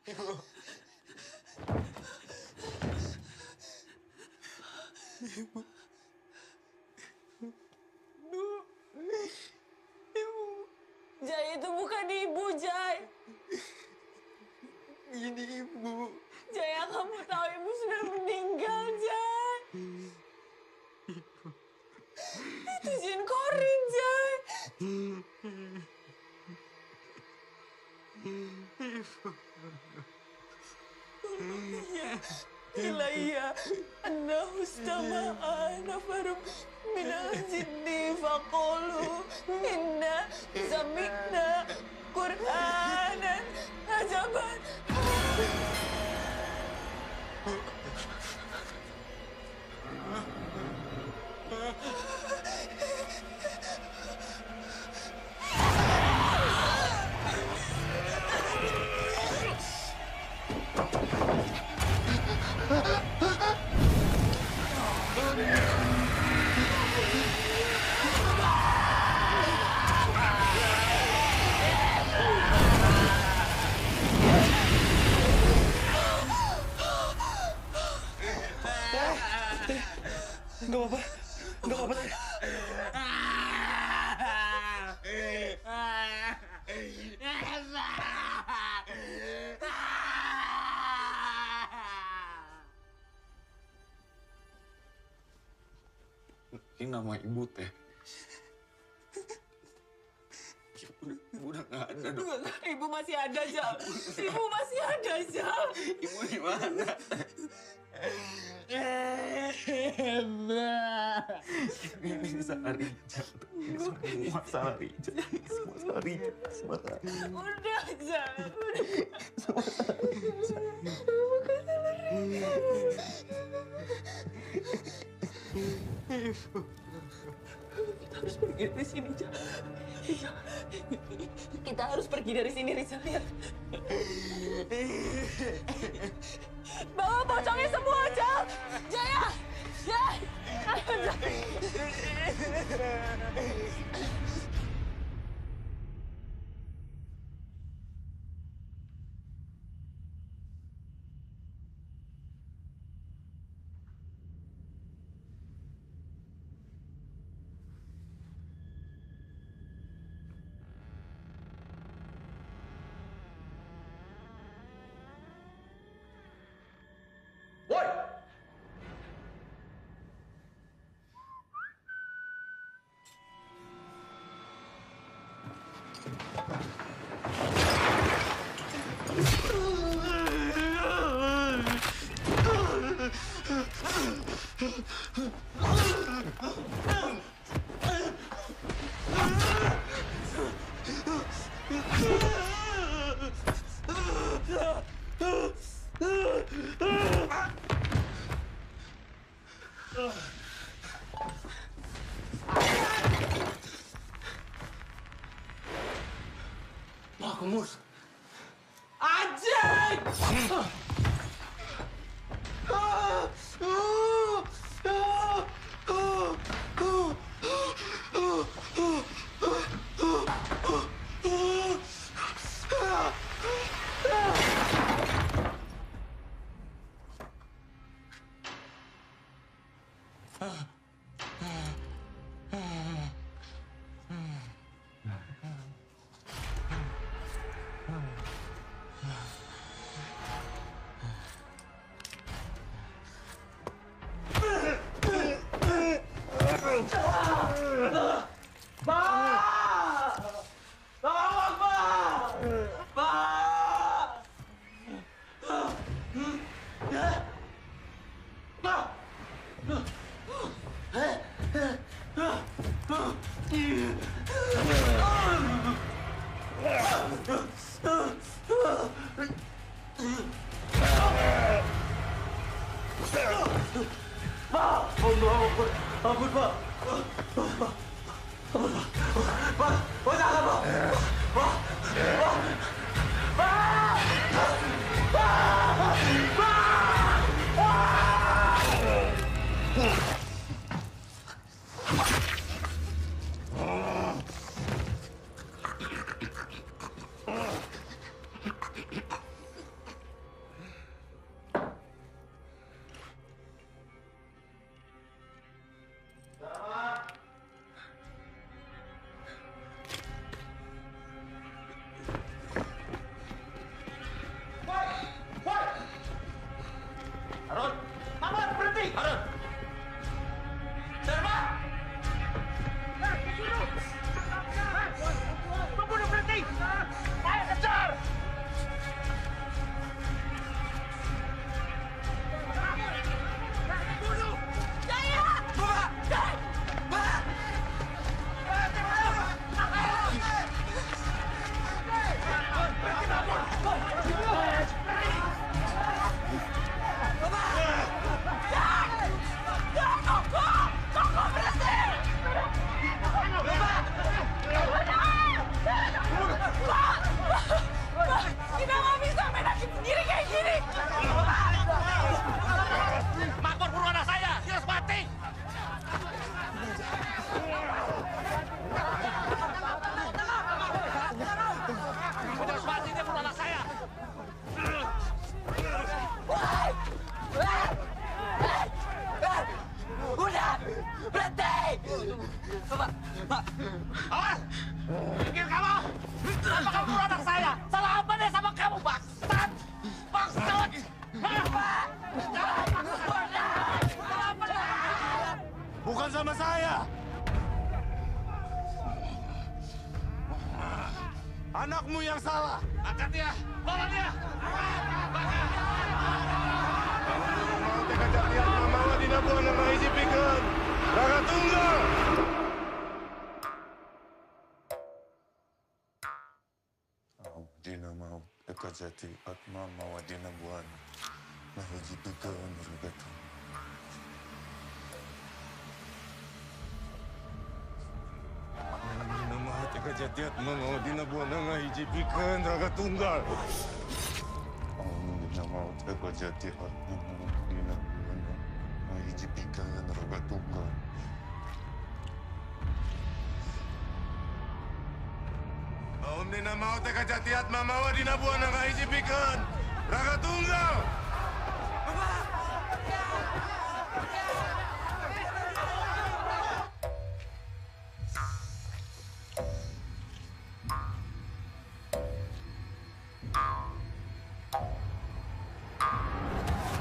Ibu. Ibu. Ibu. Jai itu bukan ibu, Jai. Ini ibu. Jaya, kamu tahu ibu sudah meninggal, Jai. Itu Jin Korin, Jai. Ibu. إلي أنه استمع نفر من الجن فقالوا إنا سمعنا قرآنا عجبا. Gak apa-apa. Gak apa-apa. Ini nama ibu teh. Ibu udah nggak ada dong. Ibu masih ada, Jal. Ibu masih ada, Jal. Ibu di mana? Ini salah Rija. Ini semua salah Rija. Semua salah Rija. Semua salah. Udah, Jal. Udah. Semua salah Rija. Bukan salah Rija. Ibu. Kita harus pergi dari sini, Jal. Kita harus pergi dari sini, Rizal. Lihat. Bawa pocongnya semua, Jal. Jaya! Jaya! Ayo, Jal. Bagus. Anjing! Berhenti! Pak! Awas! Pikir kamu! Kenapa kamu bunuh anak saya? Salah apa deh sama kamu, bangsat? Bangsat! Bukan sama saya. Anakmu yang salah. Angkat dia! Bawa dia! Teka jalian mamawa dina buana mahiji pikeun. Raga tunggal. Dina mau teka jati atma mawa dina buana mahiji pikeun raga tunggal. Dina mau teka jati atma mawa dina buana mahiji pikeun raga tunggal. Dina mau teka jati atma mawa dina buana mahiji pikeun raga tunggal. Om dina mau teka jati atma mawa dina buana mahiji pikeun raga tunggal.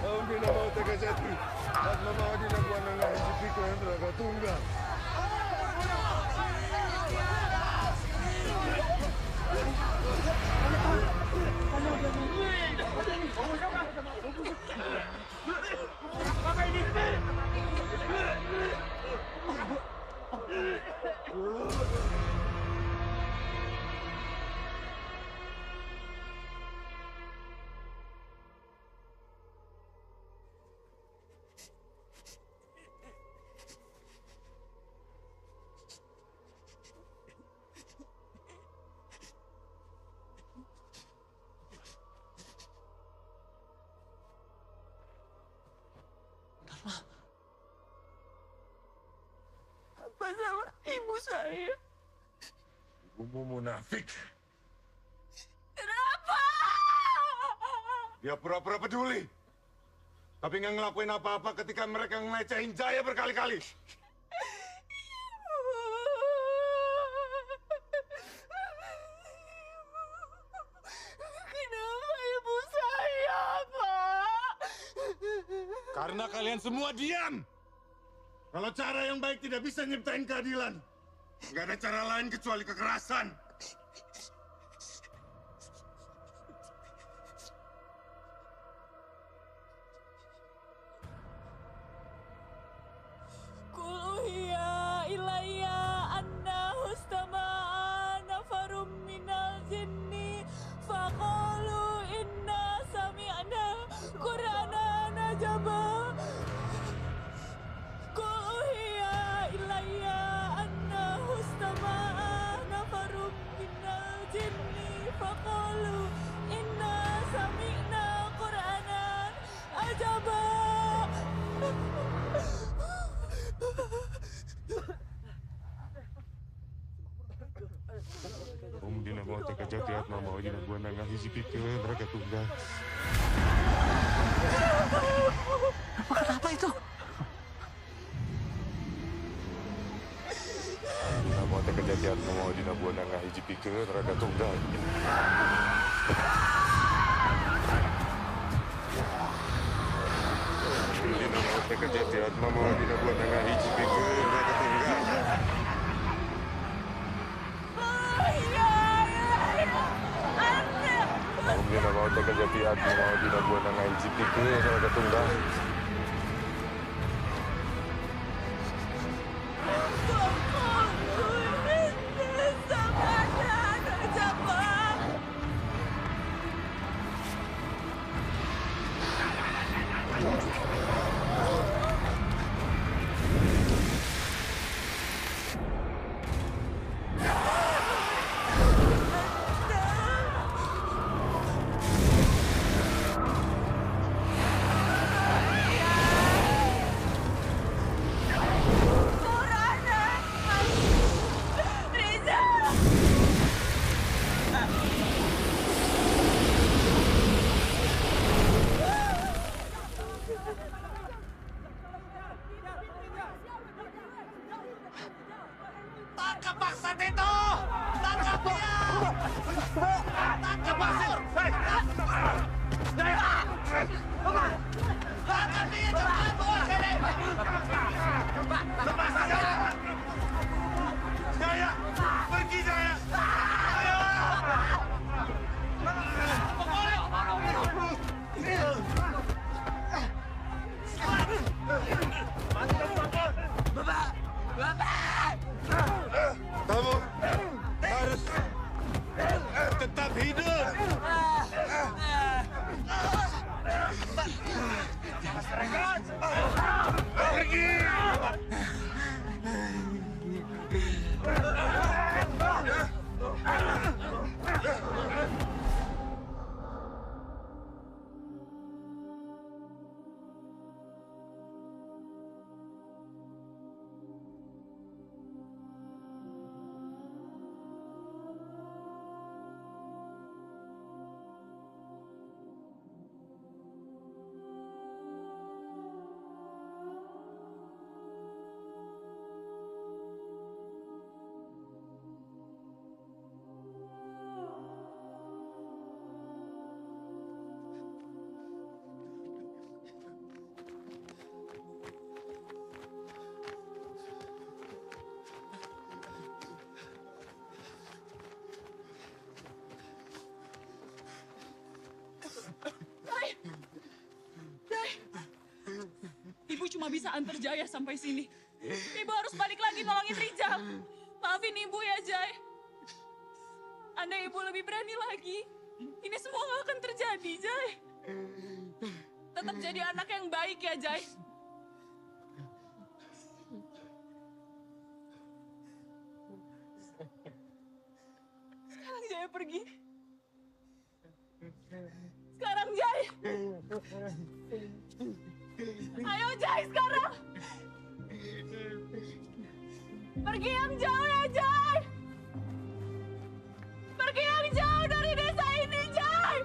Om dina mau teka jati atma mawa dina buana mahiji pikeun raga tunggal. Apa sama ibu saya? Ibumu munafik. Kenapa? Dia pura-pura peduli. Tapi nggak ngelakuin apa-apa ketika mereka ngelecehin Jaya berkali-kali. Kenapa ibu saya, Pak? Karena kalian semua diam. Kalau cara yang baik tidak bisa nyiptain keadilan, nggak ada cara lain kecuali kekerasan. Kuluhiya ilayya anna hustama'a nafarum minal jinni faqalu inna sami'na qur'anan ajaba. Kuluhiya ilayya anna hustama'a nafarum minal jinni faqalu inna sami'na qur'anan ajaba. Om dina mau teka jati atma mau dina buana ngahiji pikeun raga tunggal. Kenapa itu? Dina mau teka jati atma mau dina buana ngahiji pikeun raga tunggal. Dina mau teka jati atma mau dina buana ngahiji pikeun raga tunggal. Om dina mau teka jati atma mau dina buana ngahiji pikeun raga tunggal. Tangkap Bangsat itu! Tangkap dia! Tangkap Maksud! Tangkap dia cepat, bawa sini! Lepas Jaya! Jaya! Pergi Jaya! Bapak! Bapak! Kamu harus tetap hidup. Pergi. Ibu cuma bisa antar Jaya sampai sini. Ibu harus balik lagi nolongin Rijal. Maafin Ibu ya, Jai. Andai Ibu lebih berani lagi, ini semua gak akan terjadi, Jai. Tetap jadi anak yang baik ya, Jai. Sekarang Jaya pergi. Sekarang Jai. Ayo Jai sekarang. Pergi yang jauh ya Jai. Pergi yang jauh dari desa ini Jai.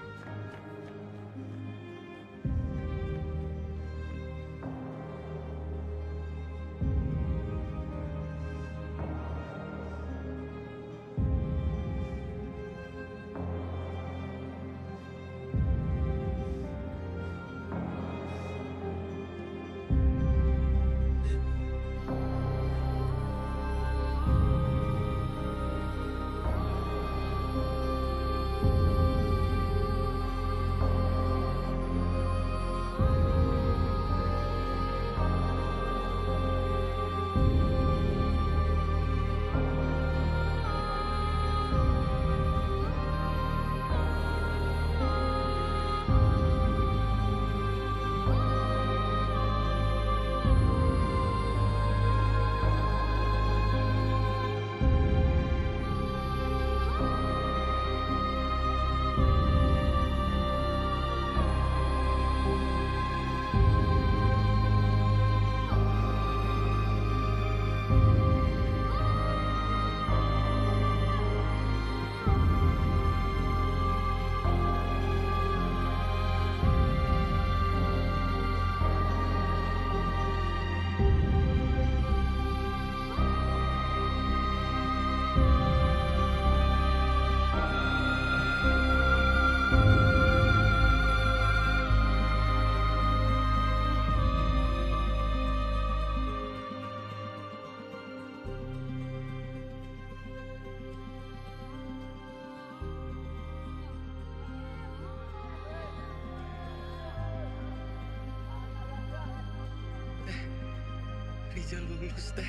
Rijal lulus, Teh.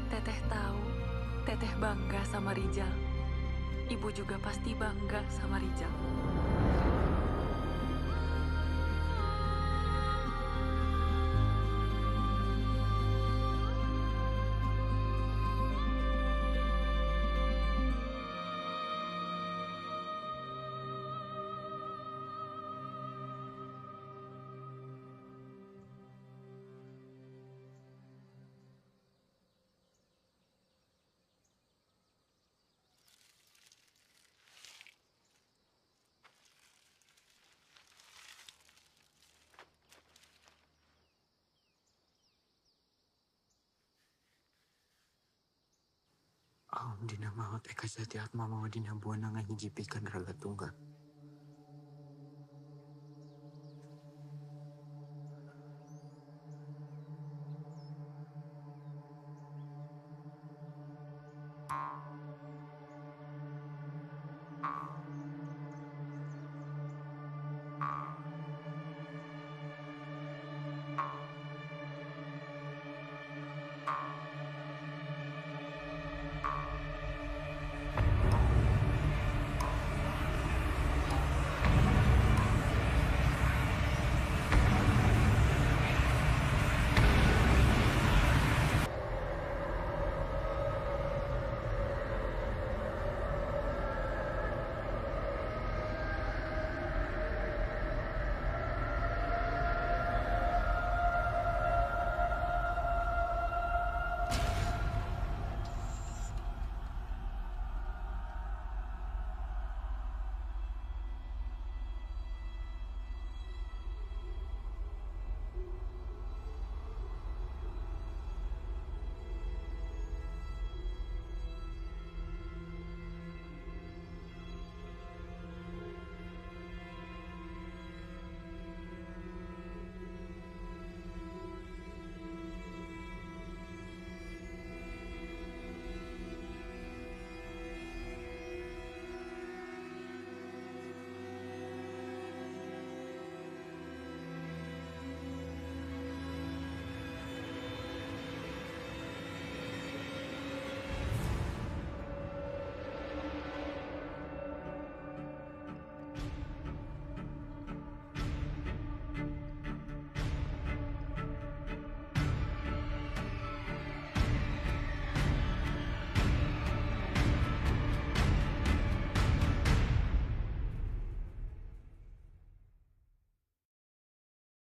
Teteh tahu, Teteh bangga sama Rijal. Ibu juga pasti bangga sama Rijal. Om dina maut eka jati atma mau dina buana ngahijipikeun raga tunggal.